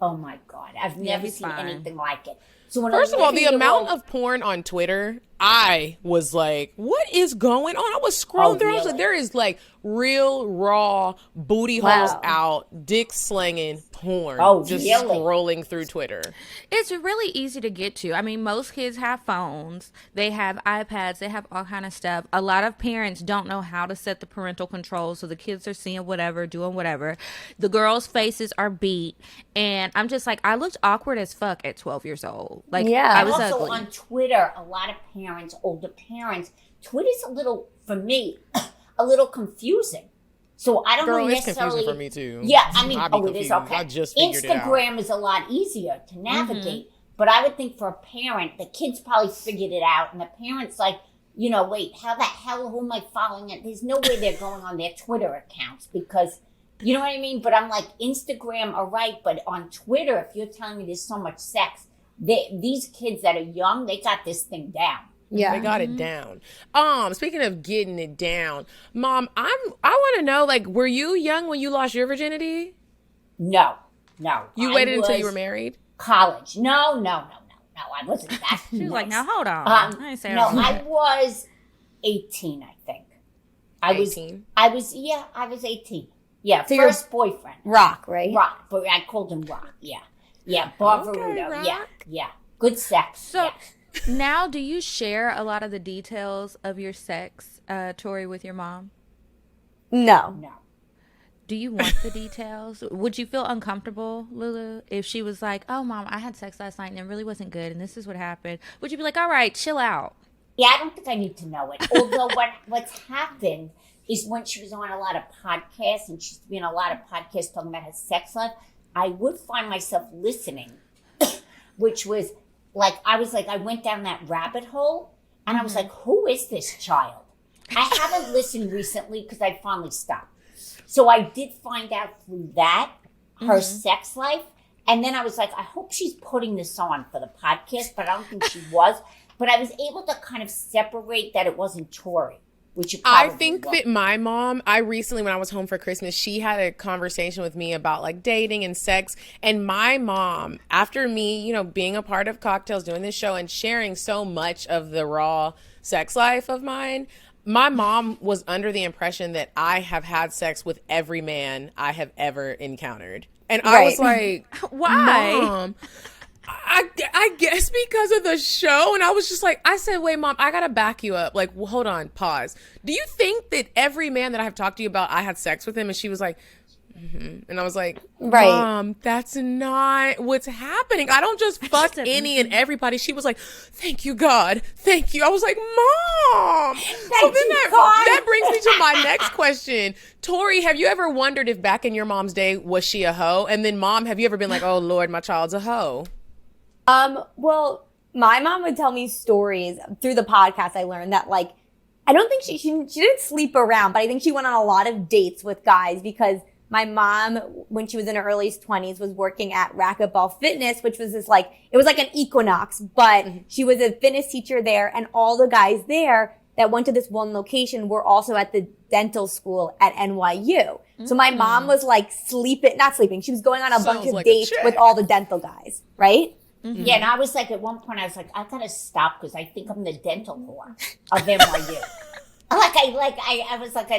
Oh my God, I've Yeah, never he's seen fine. anything like it. So when First of all, the 11-year-old amount of porn on Twitter, I was like, what is going on? I was scrolling through. I was like, really? there is like real, raw, booty holes out, dick slinging porn. Oh, just really? scrolling through Twitter. It's really easy to get to. I mean, most kids have phones. They have iPads. They have all kind of stuff. A lot of parents don't know how to set the parental controls, so the kids are seeing whatever, doing whatever. The girls' faces are beat, and I'm just like, I looked awkward as fuck at 12 years old. Like, Yeah. I And was also ugly. on Twitter, a lot of parents, older parents, Twitter's a little, for me, a little confusing. So I don't Girl, know it's necessarily. confusing for me too. Yeah, I mean, I'd be it is confused. okay. I just figured it out. Instagram is a lot easier to navigate, but I would think for a parent, the kids probably figured it out, and the parents like, wait, how the hell, who am I following? And there's no way they're going on their Twitter accounts because, you know what I mean? But I'm like, Instagram, all right, but on Twitter, if you're telling me there's so much sex, these kids that are young, they got this thing down. Yeah, they got it down. Speaking of getting it down, Mom, I want to know, like, were you young when you lost your virginity? No. You waited until you were married? College. No. I wasn't that. She was like, now hold on. I was 18, I think. I was 18. Yeah, so first boyfriend. Rock, right? Rock, but I called him Rock. Yeah, Barbarudo. Okay, yeah, good sex. So now, do you share a lot of the details of your sex, Tori, with your mom? No. Do you want the details? Would you feel uncomfortable, Lulu, if she was like, oh, Mom, I had sex last night and it really wasn't good and this is what happened? Would you be like, all right, chill out? Yeah, I don't think I need to know it. Although what's happened is when she was on a lot of podcasts and she used to be on a lot of podcasts talking about her sex life, I would find myself listening, which was like, I went down that rabbit hole and I was like, who is this child? I haven't listened recently because I finally stopped. So I did find out through that, her sex life. And then I was like, I hope she's putting this on for the podcast, but I don't think she was. But I was able to kind of separate that it wasn't Tori, which it probably I think was. that my mom, I recently, when I was home for Christmas, she had a conversation with me about like dating and sex. And my mom, after me, being a part of Cocktails, doing this show and sharing so much of the raw sex life of mine, my mom was under the impression that I have had sex with every man I have ever encountered. And I was like, why? Mom, I guess because of the show. And I was just like, I said, wait, Mom, I got to back you up. Like, well, hold on, pause. Do you think that every man that I have talked to you about, I had sex with him? And she was like, and I was like, Mom, that's not what's happening. I don't just fuck any and everybody. She was like, thank you, God. Thank you. I was like, Mom. So then that brings me to my next question. Tori, have you ever wondered if back in your mom's day, was she a hoe? And then Mom, have you ever been like, oh Lord, my child's a hoe? Well, my mom would tell me stories through the podcast. I learned that, like, I don't think she didn't sleep around, but I think she went on a lot of dates with guys because my mom, when she was in her early 20s, was working at Racquetball Fitness, which was it was like an Equinox, but she was a fitness teacher there, and all the guys there that went to this one location were also at the dental school at NYU. So my mom was like not sleeping. She was going on a bunch of dates with all the dental guys, right? Yeah, and I was like, at one point, I was like, I gotta stop because I think I'm the dental whore of NYU. I was like,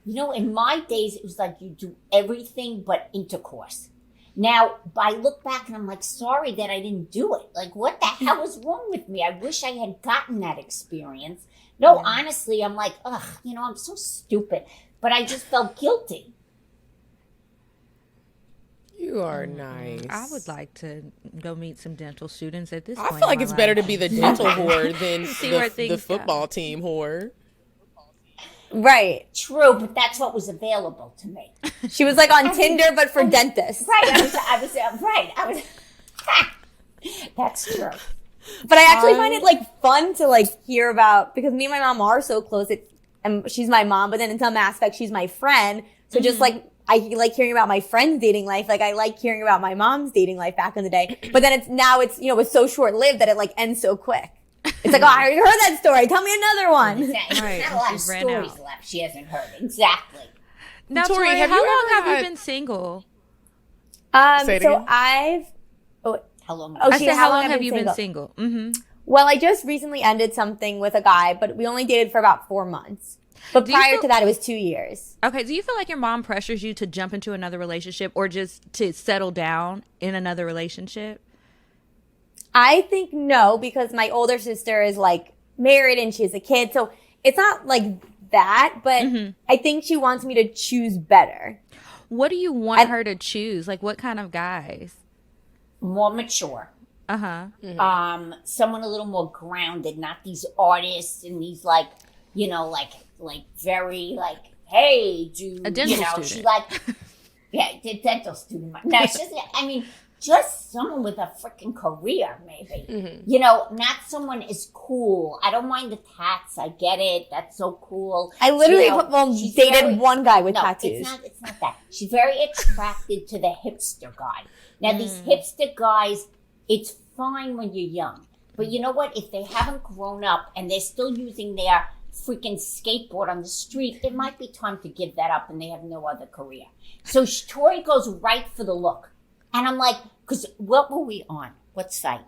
in my days, it was like you do everything but intercourse. Now, I look back and I'm like, sorry that I didn't do it. Like, what the hell was wrong with me? I wish I had gotten that experience. No, honestly, I'm like, ugh, I'm so stupid. But I just felt guilty. You are nice. I would like to go meet some dental students at this point. I feel like it's better to be the dental whore than the football team whore. Right. True, but that's what was available to me. She was like on Tinder, but for dentists. Right. I was that's true. But I actually find it like fun to like hear about, because me and my mom are so close. And she's my mom, but then in some aspects she's my friend. So just like, I like hearing about my friend's dating life. Like, I like hearing about my mom's dating life back in the day. But then it's so short lived that it like ends so quick. It's like, oh, I already heard that story. Tell me another one. Exactly. Right. There's not a lot of stories left she hasn't heard. Exactly. Now, Tori, how have long you have ever you been single? Say it again? How long? I said, how long have you been single? Mm-hmm. Well, I just recently ended something with a guy, but we only dated for about 4 months. But prior to that, it was 2 years. Okay. Do you feel like your mom pressures you to jump into another relationship or just to settle down in another relationship? I think no, because my older sister is like married and she has a kid. So it's not like that, but I think she wants me to choose better. What do you want her to choose? Like, what kind of guys? More mature. Uh-huh. Someone a little more grounded, not these artists and these like very like, hey, dude, a dental student. She like, yeah, the dental student. No, it's just, just someone with a freaking career, maybe. You know, not someone as cool. I don't mind the tats. I get it. That's so cool. I literally dated one guy with tattoos. It's not that. She's very attracted to the hipster guy. Now, these hipster guys, it's fine when you're young. But you know what? If they haven't grown up and they're still using their freaking skateboard on the street, it might be time to give that up and they have no other career. So Tori goes right for the look. And I'm like, because what were we on? What site?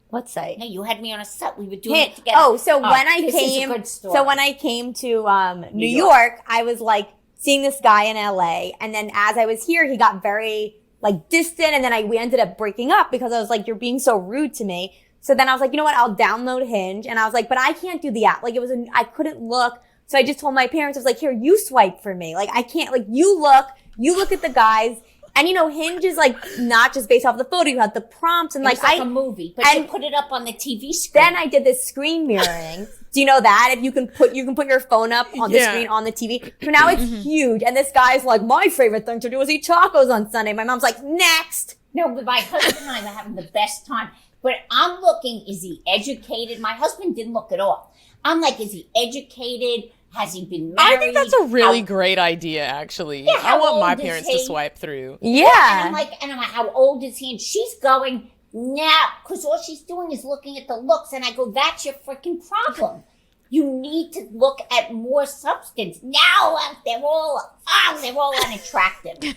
What site? No, you had me on a site. We were doing it together. When I came to New York, I was like seeing this guy in LA. And then as I was here, he got very like distant. And then we ended up breaking up because I was like, you're being so rude to me. So then I was like, you know what? I'll download Hinge. And I was like, but I can't do the app. Like I couldn't look. So I just told my parents, I was like, here, you swipe for me. Like I can't, like you look at the guys. And you know, Hinge is like not just based off the photo. You have the prompts and it's like a movie, but you put it up on the TV screen. Then I did this screen mirroring. Do you know that? If you can put your phone up on the screen on the TV. So now it's huge. And this guy's like, my favorite thing to do is eat tacos on Sunday. My mom's like, next. No, but my husband and I are having the best time. But I'm looking, is he educated? My husband didn't look at all. I'm like, is he educated? Has he been married? I think that's a really great idea, actually. Yeah, I want my parents to swipe through. Yeah. And I'm like, how old is he? And she's going, now, because all she's doing is looking at the looks. And I go, that's your freaking problem. You need to look at more substance. Now they're all unattractive.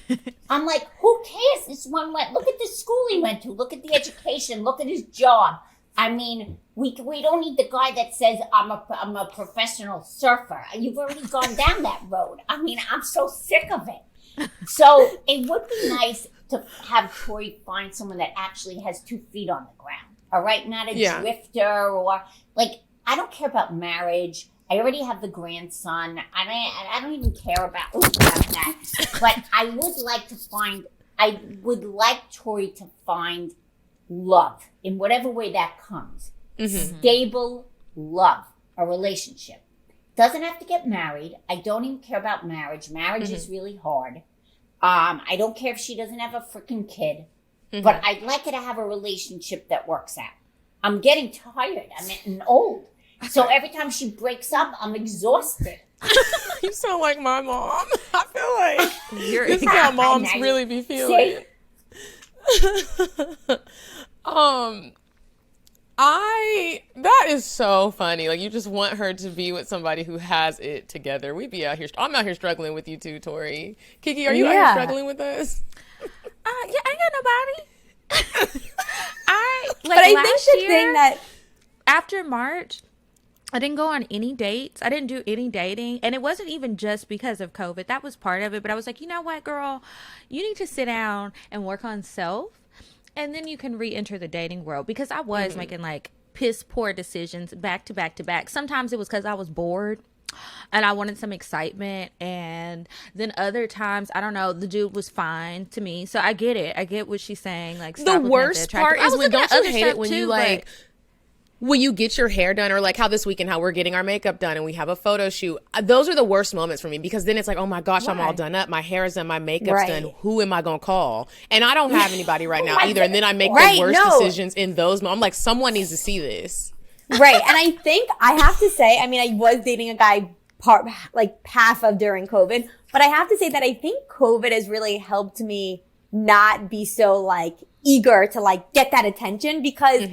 I'm like, who cares? This one look at the school he went to. Look at the education. Look at his job. I mean, we don't need the guy that says, I'm a professional surfer. You've already gone down that road. I mean, I'm so sick of it. So it would be nice to have Tori find someone that actually has 2 feet on the ground. All right? Not a drifter or like, I don't care about marriage. I already have the grandson. I don't even care about that. But I would like Tori to find love in whatever way that comes. Stable love, a relationship. Doesn't have to get married. I don't even care about marriage. Marriage is really hard. I don't care if she doesn't have a freaking kid, but I'd like her to have a relationship that works out. I'm getting tired. I'm getting old. So every time she breaks up, I'm exhausted. You sound like my mom. I feel like this is how moms really be feeling. That is so funny. Like, you just want her to be with somebody who has it together. We be out here. I'm out here struggling with you too, Tori. Kiki, are you out here struggling with us? I ain't got nobody. But I think the thing that after March, I didn't go on any dates. I didn't do any dating. And it wasn't even just because of COVID. That was part of it. But I was like, you know what, girl? You need to sit down and work on self. And then you can re-enter the dating world. Because I was making like piss poor decisions back to back to back. Sometimes it was because I was bored and I wanted some excitement. And then other times, I don't know, the dude was fine to me. So I get it. I get what she's saying. Like, the worst part is when, don't you hate it when you like, when you get your hair done, or like how this weekend, how we're getting our makeup done and we have a photo shoot. Those are the worst moments for me, because then it's like, oh my gosh, I'm all done up. My hair is done. My makeup's done. Who am I going to call? And I don't have anybody right now either. And then I make the worst decisions in those moments. I'm like, someone needs to see this. Right. And I think I have to say, I mean, I was dating a guy half of during COVID, but I have to say that I think COVID has really helped me not be so like eager to like get that attention, because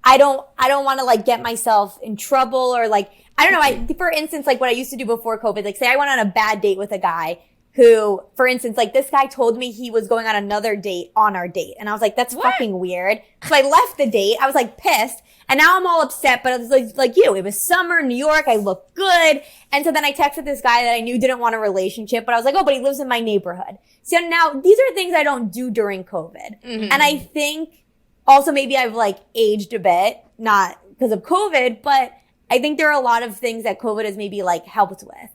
I don't want to like get myself in trouble, or like, I don't know. For instance, like what I used to do before COVID, like say I went on a bad date with a guy who, for instance, like this guy told me he was going on another date on our date. And I was like, that's fucking weird. So I left the date. I was like pissed. And now I'm all upset, but it was like you. It was summer, New York. I looked good. And so then I texted this guy that I knew didn't want a relationship, but I was like, oh, but he lives in my neighborhood. So now these are things I don't do during COVID. And I think also maybe I've like aged a bit, not because of COVID, but I think there are a lot of things that COVID has maybe like helped with.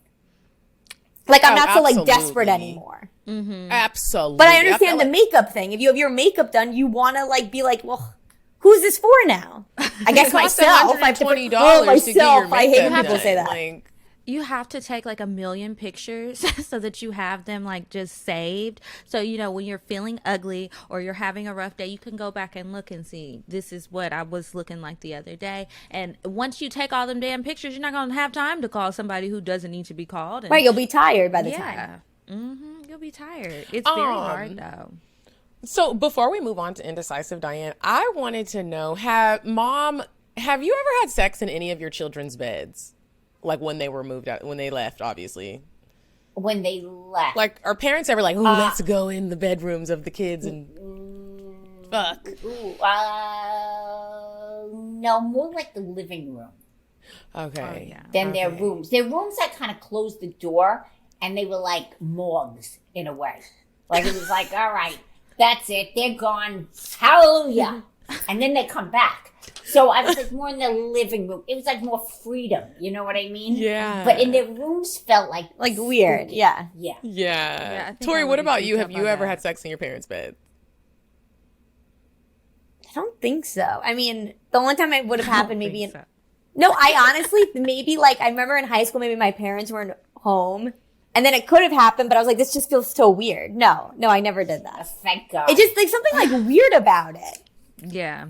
Like I'm not so like desperate anymore. Absolutely. But I understand the makeup thing. If you have your makeup done, you want to like be like, well, who's this for now? I guess myself. $120 to get your makeup I hate when people say that. Like, You have to take like 1,000,000 pictures so that you have them like just saved. So, you know, when you're feeling ugly or you're having a rough day, you can go back and look and see, this is what I was looking like the other day. And once you take all them damn pictures, you're not going to have time to call somebody who doesn't need to be called. And, Right, you'll be tired by the time. You'll be tired. It's very hard though. So before we move on to Indecisive Diane, I wanted to know, have you ever had sex in any of your children's beds? Like when they were moved out, when they left, obviously. When they left. Like, are parents ever like, "Ooh, let's go in the bedrooms of the kids and fuck"? No, more like the living room. Okay. Than their rooms. Their rooms, I kind of closed the door, and they were like morgues in a way. Like, it was like, all right, that's it. They're gone. Hallelujah. And then they come back. So I was like more in the living room. It was like more freedom. You know what I mean? Yeah. But in their rooms felt like weird. spooky. Yeah. Yeah. I think Tori, I what would about you? pick Have up you on ever that. had sex in your parents' bed? I don't think so. I mean, the only time it would have happened maybe so. No, I honestly, maybe like, I remember in high school, maybe my parents weren't home. And then it could have happened, but I was like, this just feels so weird. No, I never did that. Thank God. It just, like, something like weird about it. Yeah.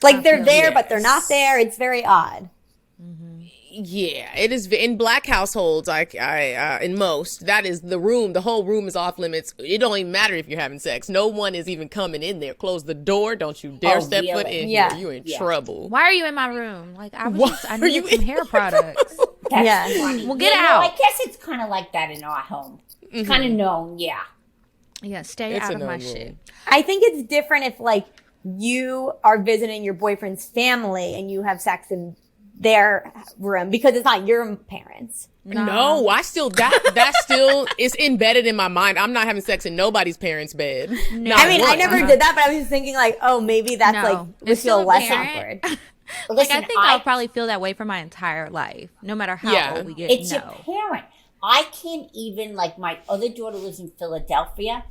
Like, they're there, Yes. but they're not there. It's very odd. Yeah, it is in black households. In most, that is the room. The whole room is off limits. It don't even matter if you're having sex. No one is even coming in there. Close the door. Don't you dare step foot really? in Yeah. here. You in trouble. Why are you in my room? Like, I Why needed some hair products. That's Yeah. funny. Well, get You know, out. I guess it's kind of like that in our home. It's kind of known, yeah. Yeah, stay It's out a of my no-no. shit. I think it's different if, like, you are visiting your boyfriend's family and you have sex in their room because it's not your parents. No, I still that still is embedded in my mind. I'm not having sex in nobody's parents' bed. Not I mean, I once. never did that, but I was just thinking, like, oh, maybe that's, No. like, would It's still feel a less parent. awkward. Like, Listen, I think I'll probably feel that way for my entire life, no matter how Yeah. old we get. It's no. your parent. I can't even, like, my other daughter lives in Philadelphia.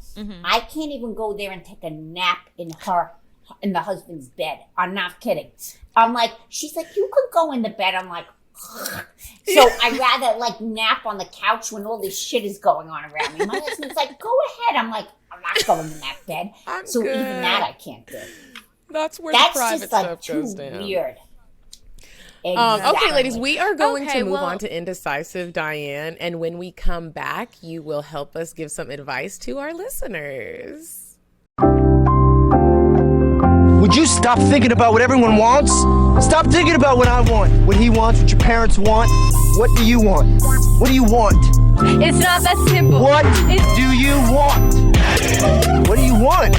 I can't even go there and take a nap in the husband's bed. I'm not kidding. I'm like, she's like, you could go in the bed. I'm like, so I'd rather, like, nap on the couch when all this shit is going on around me. My husband's like, go ahead. I'm like, I'm not going in that bed. I'm So good. even that I can't do. That's where That's the private just, like, stuff too goes down. weird. Okay, Exactly. ladies, we are going Okay, to move well- on to Indecisive Diane. And when we come back, you will help us give some advice to our listeners. Would you stop thinking about what everyone wants? Stop thinking about what I want, what he wants, what your parents want. What do you want? What do you want? It's not that simple. What do you want? What do you want?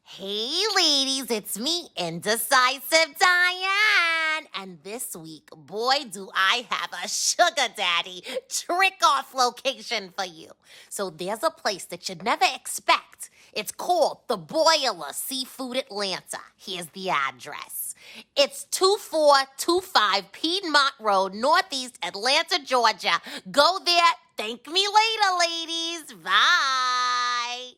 Hey ladies, it's me, Indecisive Diane. And this week, boy, do I have a sugar daddy trick-off location for you. So there's a place that you'd never expect. It's called The Boiler Seafood Atlanta. Here's the address. It's 2425 Piedmont Road, Northeast Atlanta, Georgia. Go there. Thank me later, ladies. Bye.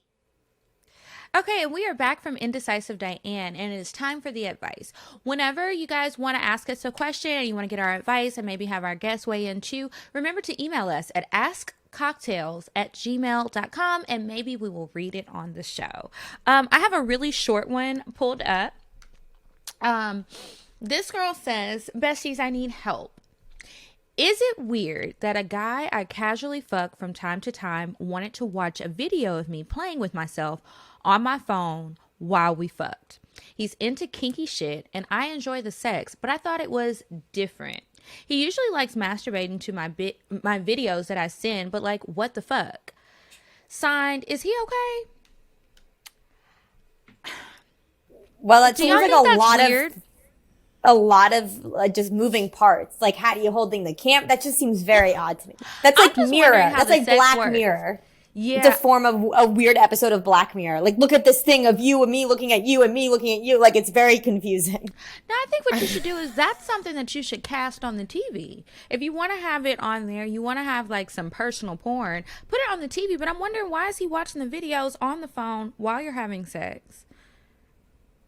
Okay, and we are back from Indecisive Diane, and it is time for the advice. Whenever you guys want to ask us a question and you want to get our advice and maybe have our guests weigh in too, remember to email us at askcocktails@gmail.com, and maybe we will read it on the show. I have a really short one pulled up. This girl says, besties, I need help. Is it weird that a guy I casually fuck from time to time wanted to watch a video of me playing with myself on my phone while we fucked? He's into kinky shit and I enjoy the sex, but I thought it was different. He usually likes masturbating to my videos that I send, but like, what the fuck? Signed, is he okay? Well, it Do seems y'all like think a that's lot weird? of just moving parts. Like, how do you holding the cam? That just seems very odd to me. That's I'm like just Mirror. wondering how That's the like sex Black works. Mirror. Yeah. It's a form of a weird episode of Black Mirror. Like, look at this thing of you and me looking at you and me looking at you. Like, it's very confusing. No, I think what you should do is that's something that you should cast on the TV. If you want to have it on there, you want to have like some personal porn, put it on the TV. But I'm wondering, why is he watching the videos on the phone while you're having sex?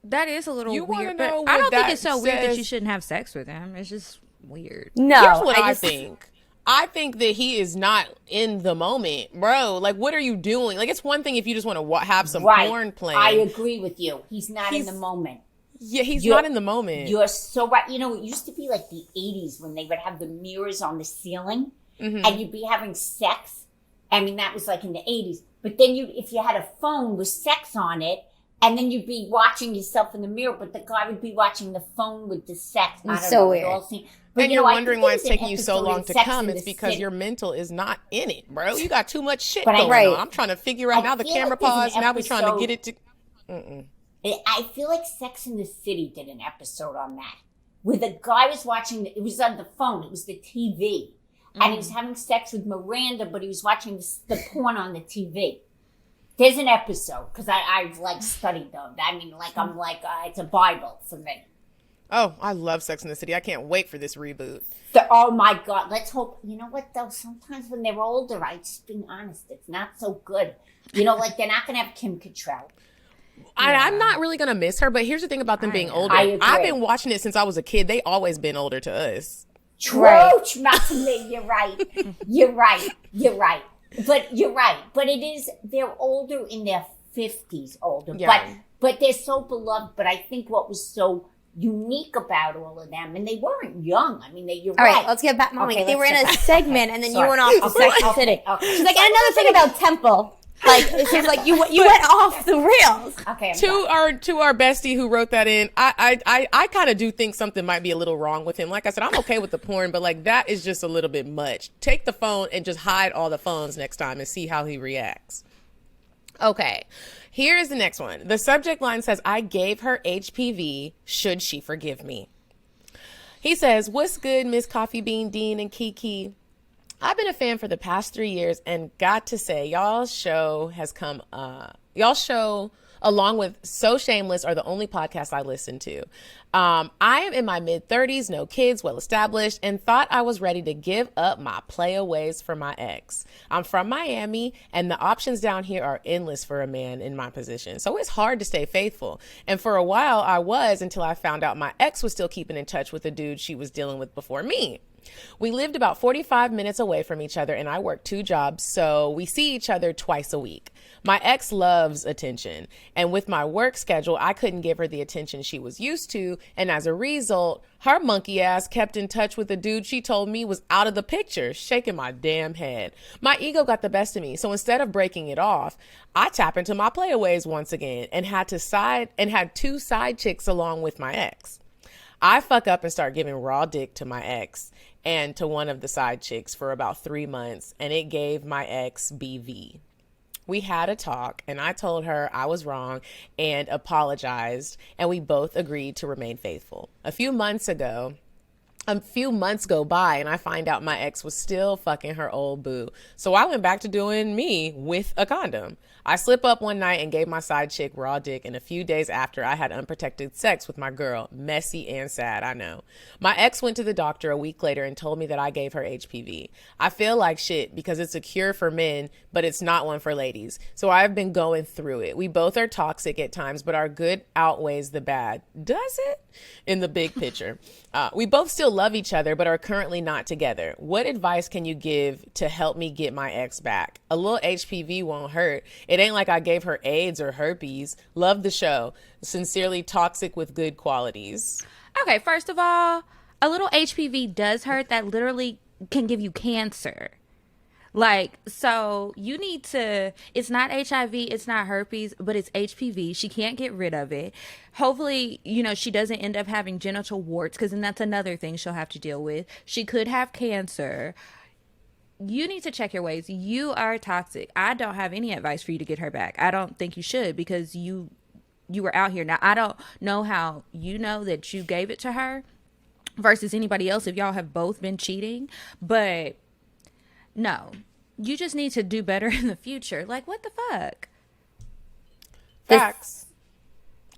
That is a little You wanna weird, know but I what don't think that it's so weird that says? you shouldn't have sex with him. It's just weird. No, Here's what I just think. I think that he is not in the moment, bro. Like, what are you doing? Like, it's one thing if you just want to have some porn playing. I agree with you. He's not in the moment. Yeah, he's not in the moment. You're so right. You know, it used to be like the 80s when they would have the mirrors on the ceiling and you'd be having sex. I mean, that was like in the 80s. But then if you had a phone with sex on it, and then you'd be watching yourself in the mirror, but the guy would be watching the phone with the sex. I don't so know, weird. But and you know, you're I wondering think why there's it's an taking you so episode long in to Sex come. and It's the because City. your mental is not in it, bro. You got too much shit But going Right. on. I'm trying to figure out I now the feel camera like there's an paused. Now we're trying to get it episode- to. I feel like Sex and the City did an episode on that, where the guy was watching, it was on the phone, it was the TV, and he was having sex with Miranda, but he was watching the porn on the TV. There's an episode, because I've like studied them. I mean, like, I'm like, it's a Bible for me. Oh, I love Sex and the City. I can't wait for this reboot. Oh my God, let's hope. You know what though? Sometimes when they're older, I just being honest, it's not so good. You know, like they're not going to have Kim Cattrall. I'm not really going to miss her, but here's the thing about them being older. I agree. I've been watching it since I was a kid. They always been older to us. True, Right. not to me. You're right. You're right. But you're right. But it is, they're older in their 50s, older. Yeah. But they're so beloved. But I think what was so unique about all of them, and they weren't young. I mean, you're All right. right, let's get back. Mommy, Okay, they were let's in get a back. segment, and then you Sorry. went off to Okay, Sex and the City. okay. She's like, and another thing about Temple. Like, it's just like you went off the rails. Okay. To our bestie who wrote that in, I kind of do think something might be a little wrong with him. Like I said, I'm okay with the porn, but like that is just a little bit much. Take the phone and just hide all the phones next time and see how he reacts. Okay, here is the next one. The subject line says, I gave her HPV. Should she forgive me? He says, what's good, Miss Coffee Bean Dean and Kiki? I've been a fan for the past 3 years and got to say, y'all's show, along with So Shameless, are the only podcasts I listen to. I am in my mid-30s, no kids, well-established, and thought I was ready to give up my playaways for my ex. I'm from Miami, and the options down here are endless for a man in my position. So it's hard to stay faithful. And for a while, I was, until I found out my ex was still keeping in touch with the dude she was dealing with before me. We lived about 45 minutes away from each other, and I worked 2 jobs, so we see each other twice a week. My ex loves attention, and with my work schedule, I couldn't give her the attention she was used to, and as a result, her monkey ass kept in touch with the dude she told me was out of the picture, shaking my damn head. My ego got the best of me, so instead of breaking it off, I tap into my playaways once again and had 2 side chicks along with my ex. I fuck up and start giving raw dick to my ex and to one of the side chicks for about 3 months, and it gave my ex BV. We had a talk, and I told her I was wrong and apologized, and we both agreed to remain faithful. A few months go by, and I find out my ex was still fucking her old boo. So I went back to doing me with a condom. I slip up one night and gave my side chick raw dick, and a few days after, I had unprotected sex with my girl. Messy and sad, I know. My ex went to the doctor a week later and told me that I gave her HPV. I feel like shit because it's a cure for men, but it's not one for ladies. So I've been going through it. We both are toxic at times, but our good outweighs the bad. Does it? In the big picture. We both still love each other, but are currently not together. What advice can you give to help me get my ex back? A little HPV won't hurt. It ain't like I gave her AIDS or herpes. Love the show. Sincerely, Toxic with good qualities. Okay, first of all, a little HPV does hurt. That literally can give you cancer. Like, so you need to, it's not HIV, it's not herpes, but it's HPV. She can't get rid of it. Hopefully, she doesn't end up having genital warts, because then that's another thing she'll have to deal with. She could have cancer. You need to check your ways. You are toxic. I don't have any advice for you to get her back. I don't think you should, because you were out here. Now, I don't know how you know that you gave it to her versus anybody else if y'all have both been cheating, but no, you just need to do better in the future. Like, what the fuck? Facts.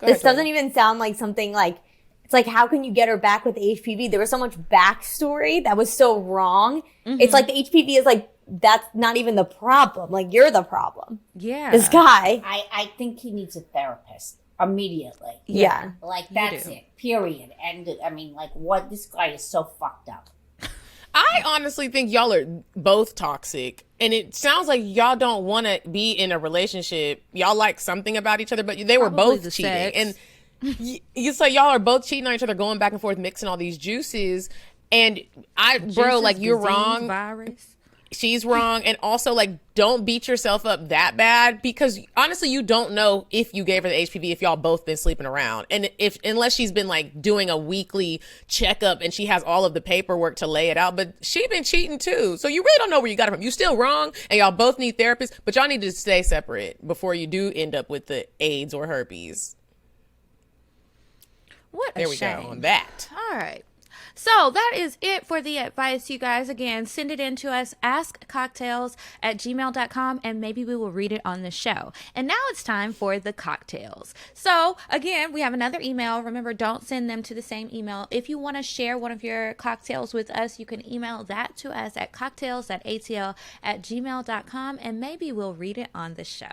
This doesn't even sound like something like, it's like, how can you get her back with the HPV? There was so much backstory that was so wrong. Mm-hmm. It's like the HPV is like, that's not even the problem. Like, you're the problem. Yeah. This guy. I think he needs a therapist. immediately. Yeah. Like, that's it. Period. And, I mean, like, what? This guy is so fucked up. I honestly think y'all are both toxic. And it sounds like y'all don't want to be in a relationship. Y'all like something about each other, but they were Probably both the cheating. sex. And it's like y'all are both cheating on each other, going back and forth, mixing all these juices. And Juices, like, you're disease, wrong. Virus. She's wrong. And also, like, don't beat yourself up that bad, because honestly, you don't know if you gave her the HPV if y'all both been sleeping around. And unless she's been like doing a weekly checkup and she has all of the paperwork to lay it out, but she been cheating too. So you really don't know where you got it from. You still wrong, and y'all both need therapists, but y'all need to stay separate before you do end up with the AIDS or herpes. What a There we shame. go on that. All right. So that is it for the advice, you guys. Again, send it in to us, askcocktails@gmail.com, and maybe we will read it on the show. And now it's time for the cocktails. So again, we have another email. Remember, don't send them to the same email. If you want to share one of your cocktails with us, you can email that to us at cocktails@atl@gmail.com, and maybe we'll read it on the show.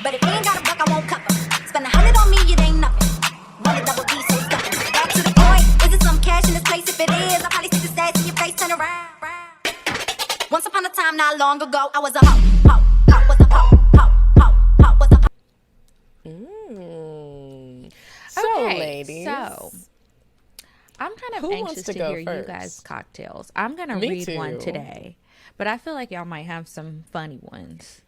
But if you ain't got a buck, I won't cover. Spend 100 on me, it ain't nothing. Run a double D, so stuffing. Back to the point. Is it some cash in this place? If it is, I'll probably see the stats in your face, turn around. Once upon a time, not long ago, I was a hoe. Was a hoe. Was a So, Okay, ladies. So I'm kind of Who wants anxious to to go hear you first? guys' cocktails. I'm going to Me read one too. today, but I feel like y'all might have some funny ones.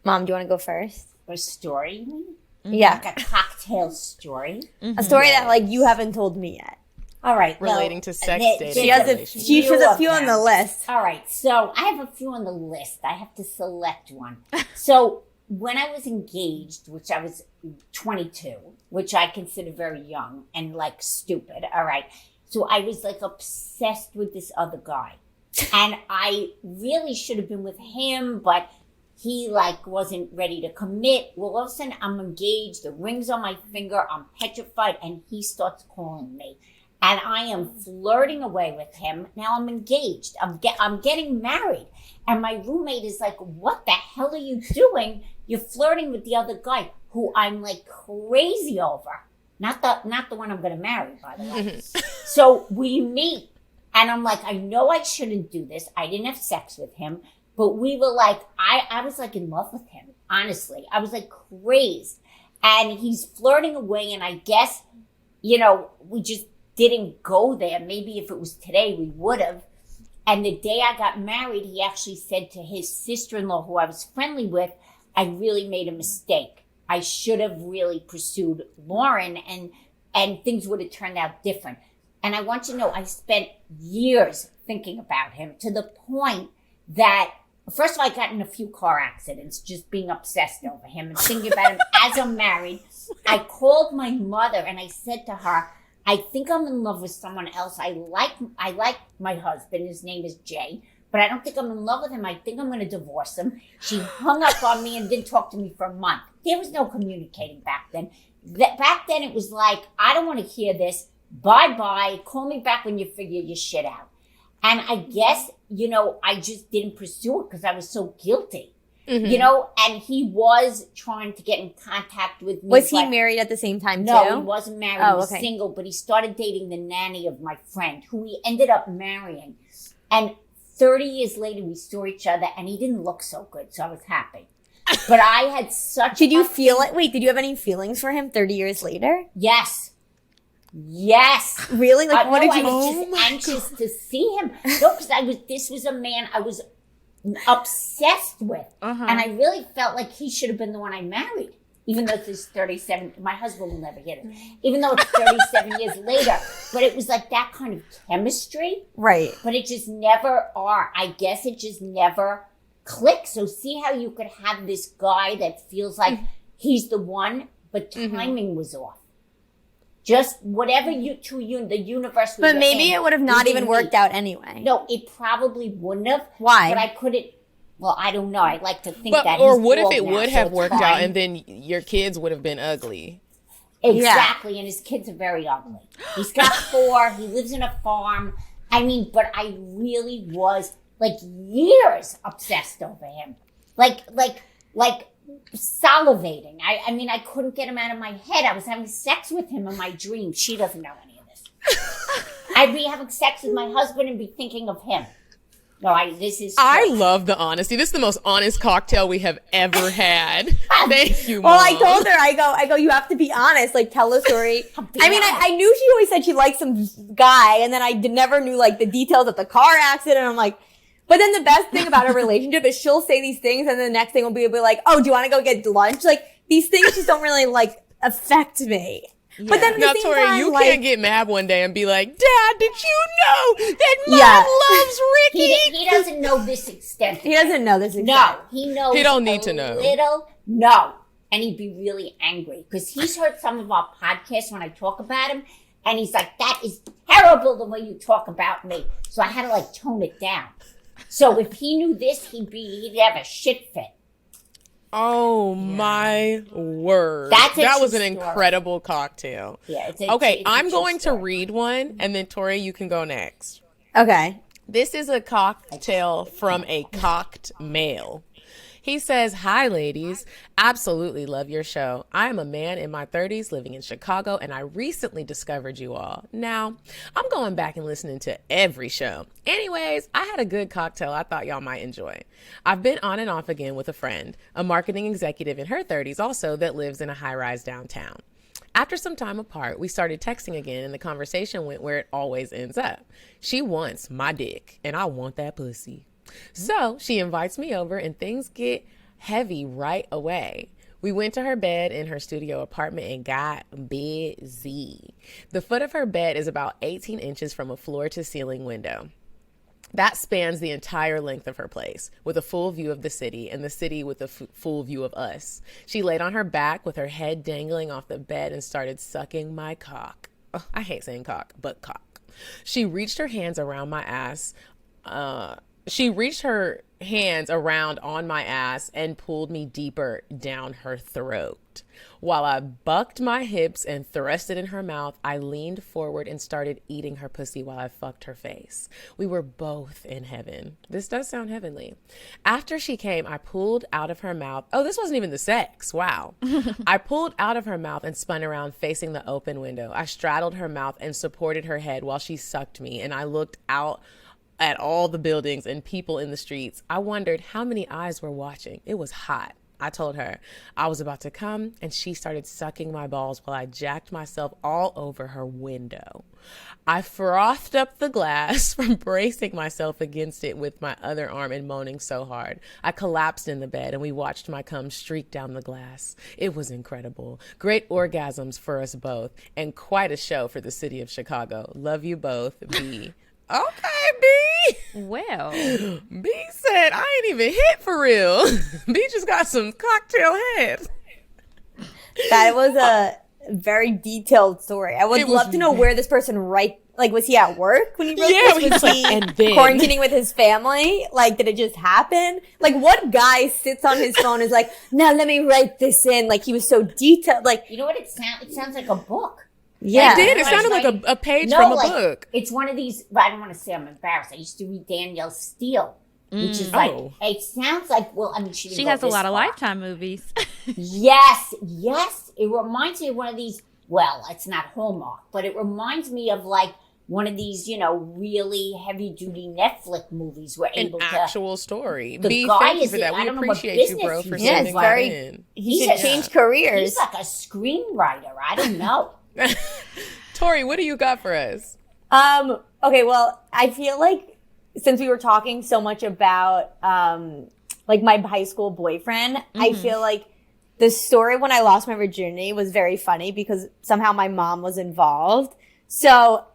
Mom, do you want to go first? A story, you mean? Yeah. Like a cocktail story. A story that, like, you haven't told me yet. All right. Relating to sex, dating, She has relationships. a few on the list. All right. So I have a few on the list. I have to select one. So when I was engaged, which I was 22, which I consider very young and like stupid. All right. So I was like obsessed with this other guy. And I really should have been with him, but he like wasn't ready to commit. Well, all of a sudden I'm engaged. The ring's on my finger. I'm petrified. And he starts calling me. And I am flirting away with him. Now I'm engaged. I'm getting married. And my roommate is like, what the hell are you doing? You're flirting with the other guy who I'm like crazy over. Not the one I'm going to marry, by the way. So we meet. And I'm like, I know I shouldn't do this. I didn't have sex with him. But we were like, I was like in love with him. Honestly. I was like crazed. And he's flirting away. And I guess, we just didn't go there. Maybe if it was today, we would have. And the day I got married, he actually said to his sister-in-law, who I was friendly with, I really made a mistake. I should have really pursued Lauren and things would have turned out different. And I want you to know, I spent years thinking about him to the point that, first of all, I got in a few car accidents, just being obsessed over him and thinking about him as I'm married. I called my mother and I said to her, I think I'm in love with someone else. I like my husband. His name is Jay, but I don't think I'm in love with him. I think I'm going to divorce him. She hung up on me and didn't talk to me for a month. There was no communicating back then. Back then it was like, I don't want to hear this. Bye-bye. Call me back when you figure your shit out. And I guess, I just didn't pursue it because I was so guilty. And he was trying to get in contact with me. Was he married at the same time, too? No, he wasn't married. He was okay. single, but he started dating the nanny of my friend, who he ended up marrying. And 30 years later, we saw each other, and he didn't look so good, so I was happy. But I had such... Did you feel it? Wait, did you have any feelings for him 30 years later? Yes. Really? Like, what did you... I was just anxious to see him. No, because this was a man I was obsessed with. And I really felt like he should have been the one I married. Even though this is 37, my husband will never get it. Even though it's 37 years later. But it was like that kind of chemistry. Right. But it just never I guess it just never clicked. So see how you could have this guy that feels like he's the one, but timing was off. Just whatever the universe was. But maybe it would have not even worked out anyway. No, it probably wouldn't have. Why? But I couldn't. Well, I don't know. I like to think that. Or he's what if bald it now, would so have it's worked fine. out and then your kids would have been ugly? Exactly. And his kids are very ugly. He's got 4. He lives in a farm. I mean, but I really was like years obsessed over him. Like salivating. I mean, I couldn't get him out of my head. I was having sex with him in my dreams. She doesn't know any of this. I'd be having sex with my husband and be thinking of him. No, I love the honesty. This is the most honest cocktail we have ever had. Thank you, Mom. Well, I told her, I go, you have to be honest. Like, tell a story. I mean, I knew she always said she liked some guy, and then I never knew, like, the details of the car accident. I'm like, but then the best thing about a relationship is she'll say these things, and the next thing will be like, oh, do you want to go get lunch? Like, these things just don't really, like, affect me. Yeah. But then now, Tori, you can't get mad one day and be like, Dad, did you know that Mom loves Ricky? He doesn't know this extent. He doesn't know this extent. No, he knows. He don't need to know. No. And he'd be really angry because he's heard some of our podcasts when I talk about him, and he's like, that is terrible the way you talk about me. So I had to, like, tone it down. So if he knew this, he'd have a shit fit. Oh my word. That was an incredible cocktail. Yeah, okay, I'm going to read one, and then Tori, you can go next. Okay. This is a cocktail from a cocked male. He says, hi, ladies. Absolutely love your show. I am a man in my 30s living in Chicago, and I recently discovered you all. Now, I'm going back and listening to every show. Anyways, I had a good cocktail I thought y'all might enjoy. I've been on and off again with a friend, a marketing executive in her 30s also that lives in a high-rise downtown. After some time apart, we started texting again, and the conversation went where it always ends up. She wants my dick, and I want that pussy. So she invites me over and things get heavy right away. We went to her bed in her studio apartment and got busy. The foot of her bed is about 18 inches from a floor to ceiling window. That spans the entire length of her place, with a full view of the city and the city with a full view of us. She laid on her back with her head dangling off the bed and started sucking my cock. Oh, I hate saying cock, but cock. She reached her hands around my ass. She reached her hands around on my ass and pulled me deeper down her throat. While I bucked my hips and thrust it in her mouth, I leaned forward and started eating her pussy while I fucked her face. We were both in heaven. This does sound heavenly. After she came, I pulled out of her mouth. Oh, this wasn't even the sex. Wow. I pulled out of her mouth and spun around facing the open window. I straddled her mouth and supported her head while she sucked me, and I looked out at all the buildings and people in the streets. I wondered how many eyes were watching. It was hot. I told her I was about to come, and she started sucking my balls while I jacked myself all over her window. I frothed up the glass from bracing myself against it with my other arm and moaning so hard. I collapsed in the bed, and we watched my cum streak down the glass. It was incredible. Great orgasms for us both, and quite a show for the city of Chicago. Love you both, B. Okay, B. Well, B said, I ain't even hit for real. B just got some cocktail head. That was a very detailed story. I would love to know where this person was he at work when he wrote this? Was he quarantining with his family? Like, did it just happen? Like, what guy sits on his phone and is like, now let me write this in? Like, he was so detailed. Like, you know what it sounds? It sounds like a book. Yeah, it did. It sounded like a page from a book. It's one of these. I don't want to say I'm embarrassed. I used to read Danielle Steele, which is like. It sounds like. Well, I mean, she has a lot of Lifetime movies. Yes. It reminds me of one of these. Well, it's not Hallmark, but it reminds me of like one of these, really heavy-duty Netflix movies. We're able to actual story. The guy thank you for that. We appreciate you, bro, for sending that in. He should change careers. He's like a screenwriter. I don't know. Tori, what do you got for us? Okay, well, I feel like since we were talking so much about like my high school boyfriend, I feel like the story when I lost my virginity was very funny because somehow my mom was involved. So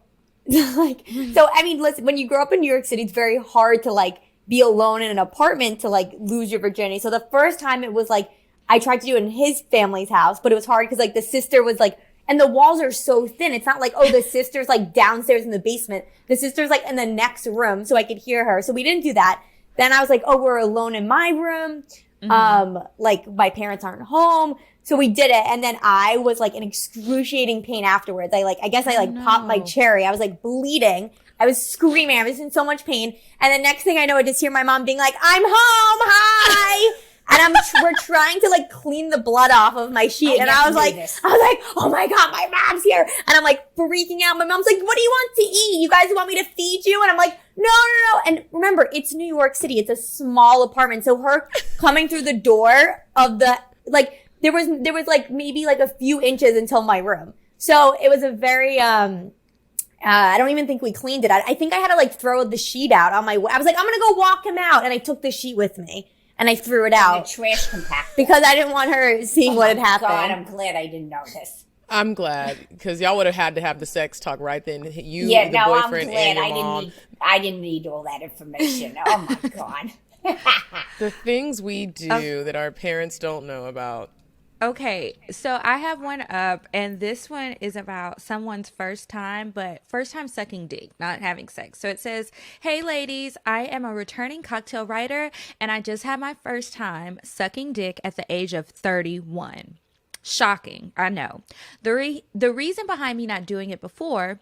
I mean, listen, when you grow up in New York City, it's very hard to like be alone in an apartment to like lose your virginity. So the first time it was like I tried to do it in his family's house, but it was hard because like the sister was like, and the walls are so thin. It's not like, oh, the sister's like downstairs in the basement. The sister's like in the next room so I could hear her. So we didn't do that. Then I was like, oh, we're alone in my room. Like my parents aren't home. So we did it, and then I was like in excruciating pain afterwards. I guess I popped my cherry. I was like bleeding. I was screaming. I was in so much pain. And the next thing I know, I just hear my mom being like, "I'm home, hi!" And we're trying to like clean the blood off of my sheet. And I was like, "Oh my God, my mom's here." And I'm like freaking out. My mom's like, "What do you want to eat? You guys want me to feed you?" And I'm like, no. And remember, it's New York City. It's a small apartment. So her coming through the door of the, like, there was like maybe like a few inches until my room. So it was a very, I don't even think we cleaned it. I think I had to like throw the sheet out on I was like, I'm going to go walk him out. And I took the sheet with me and I threw it out. The trash compactor. Because I didn't want her seeing what had happened. God, I'm glad I didn't know this. I'm glad, because y'all would have had to have the sex talk right then. The boyfriend, I'm glad and your mom. I didn't need all that information. Oh my God. The things we do that our parents don't know about. Okay, so I have one up, and this one is about someone's first time sucking dick, not having sex. So it says, "Hey ladies, I am a returning cocktail writer, and I just had my first time sucking dick at the age of 31. Shocking, I know. The reason behind me not doing it before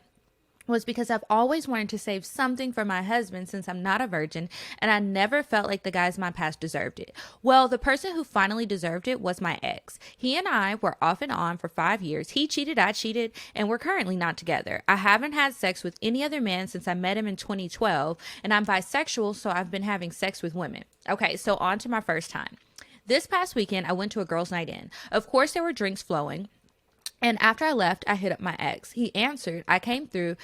was because I've always wanted to save something for my husband since I'm not a virgin, and I never felt like the guys in my past deserved it. Well, the person who finally deserved it was my ex. He and I were off and on for 5 years. He cheated, I cheated, and we're currently not together. I haven't had sex with any other man since I met him in 2012, and I'm bisexual, so I've been having sex with women." Okay, so on to my first time. This past weekend, I went to a girls' night in. Of course, there were drinks flowing. And after I left, I hit up my ex. He answered, I came through,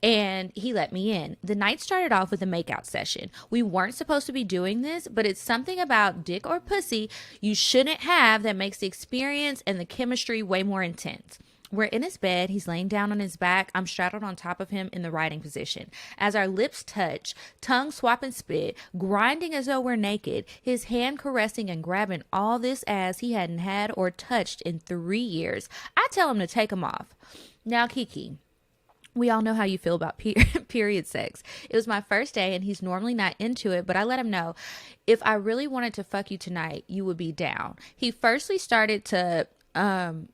and he let me in. The night started off with a makeout session. We weren't supposed to be doing this, but it's something about dick or pussy you shouldn't have that makes the experience and the chemistry way more intense. We're in his bed. He's laying down on his back. I'm straddled on top of him in the riding position. As our lips touch, tongue swap and spit, grinding as though we're naked, his hand caressing and grabbing all this ass he hadn't had or touched in 3 years. I tell him to take him off. Now, Kiki, we all know how you feel about period sex. It was my first day, and he's normally not into it, but I let him know, if I really wanted to fuck you tonight, you would be down. He firstly started to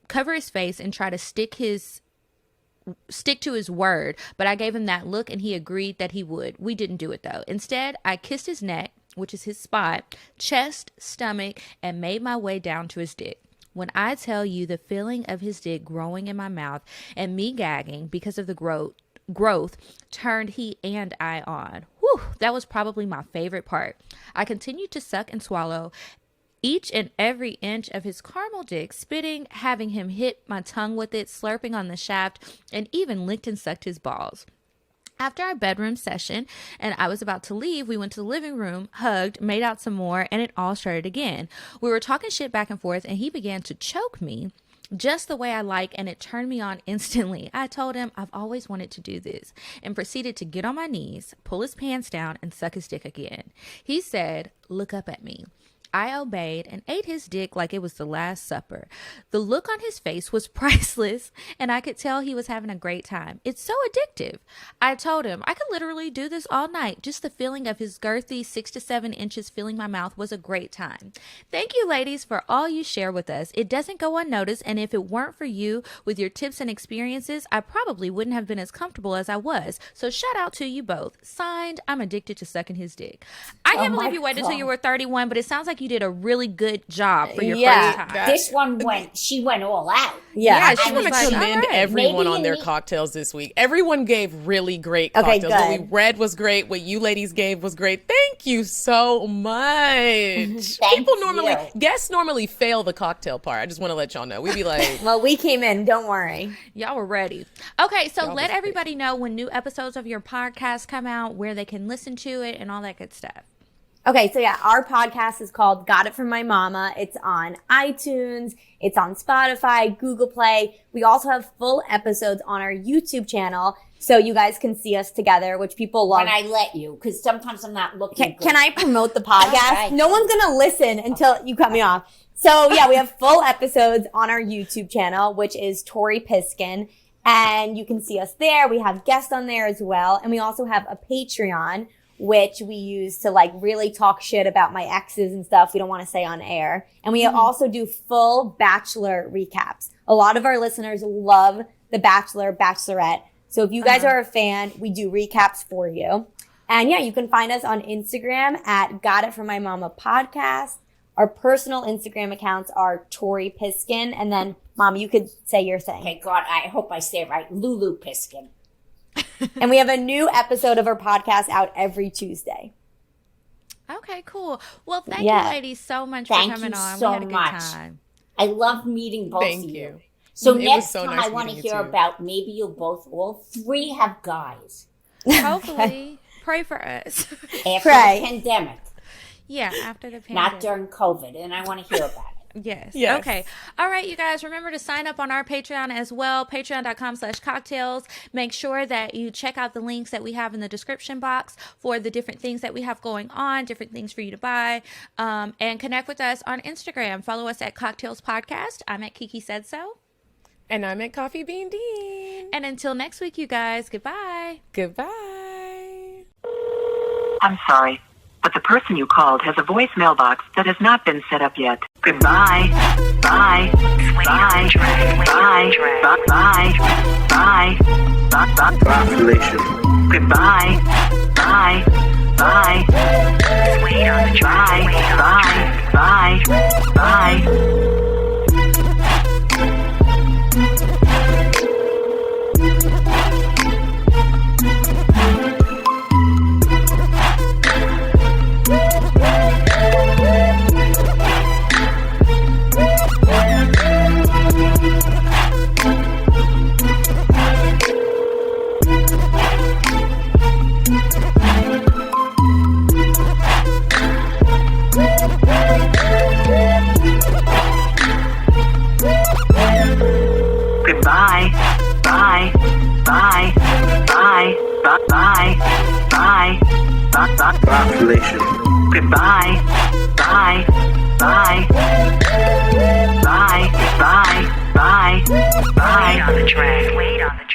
cover his face and try to stick to his word, but I gave him that look and he agreed that he would. We didn't do it though. Instead, I kissed his neck, which is his spot, chest, stomach, and made my way down to his dick. When I tell you the feeling of his dick growing in my mouth and me gagging because of the growth turned he and I on. Whew, that was probably my favorite part. I continued to suck and swallow each and every inch of his caramel dick, spitting, having him hit my tongue with it, slurping on the shaft, and even licked and sucked his balls. After our bedroom session and I was about to leave, we went to the living room, hugged, made out some more, and it all started again. We were talking shit back and forth, and he began to choke me just the way I like, and it turned me on instantly. I told him I've always wanted to do this and proceeded to get on my knees, pull his pants down, and suck his dick again. He said, "Look up at me." I obeyed and ate his dick like it was the Last Supper. The look on his face was priceless, and I could tell he was having a great time. It's so addictive. I told him I could literally do this all night. Just the feeling of his girthy 6 to 7 inches filling my mouth was a great time. Thank you, ladies, for all you share with us. It doesn't go unnoticed, and if it weren't for you with your tips and experiences, I probably wouldn't have been as comfortable as I was. So shout out to you both. Signed, I'm addicted to sucking his dick. I can't believe you waited until you were 31, but it sounds like you did a really good job for your first time. This one she went all out. Yeah, I want to commend everyone on their cocktails this week. Everyone gave really great cocktails. What we read was great. What you ladies gave was great. Thank you so much. Guests normally fail the cocktail part. I just want to let y'all know. We'd be like, well, we came in. Don't worry. Y'all were ready. Okay, so let everybody know when new episodes of your podcast come out, where they can listen to it, and all that good stuff. Okay, so yeah, our podcast is called Got It From My Mama. It's on iTunes. It's on Spotify, Google Play. We also have full episodes on our YouTube channel, so you guys can see us together, which people love. When I let you, because sometimes I'm not looking Can I promote the podcast? Right. No one's going to listen until you cut me off. So yeah, we have full episodes on our YouTube channel, which is Tori Piskin, and you can see us there. We have guests on there as well, and we also have a Patreon, which we use to like really talk shit about my exes and stuff we don't want to say on air. And we also do full Bachelor recaps. A lot of our listeners love The Bachelor, Bachelorette. So if you guys are a fan, we do recaps for you. And yeah, you can find us on Instagram at Got It From My Mama Podcast. Our personal Instagram accounts are Tori Piskin. And then, Mom, you could say your thing. Okay, God, I hope I say it right. Lulu Piskin. And we have a new episode of our podcast out every Tuesday. Okay, cool. Well, thank you ladies so much for coming on. So we had a good much. time. I love meeting both of you. So next so time nice I want to you hear too. about maybe you'll both, all three have guys. Hopefully. Pray for us. After the pandemic. Yeah, after the pandemic. Not during COVID, and I want to hear about it. Yes. Okay. All right, you guys, remember to sign up on our Patreon as well, patreon.com/cocktails. Make sure that you check out the links that we have in the description box for the different things that we have going on, different things for you to buy, and connect with us on Instagram. Follow us at Cocktails Podcast. I'm at Kiki Said So. And I'm at Coffee Bean Dean. And until next week, you guys, goodbye. Goodbye. I'm sorry, but the person you called has a voicemail box that has not been set up yet. Goodbye. Bye. Bye. Bye. Bye. Bye. Bye. Population. Goodbye. Bye. Bye. Wait on the track. Bye. Bye. Bye. Goodbye. Bye. Bye. Bye. Bye. Bye. Bye. Population. Goodbye. Bye. Bye. Bye. Bye. Bye. Bye. Wait on the track. Wait on the track.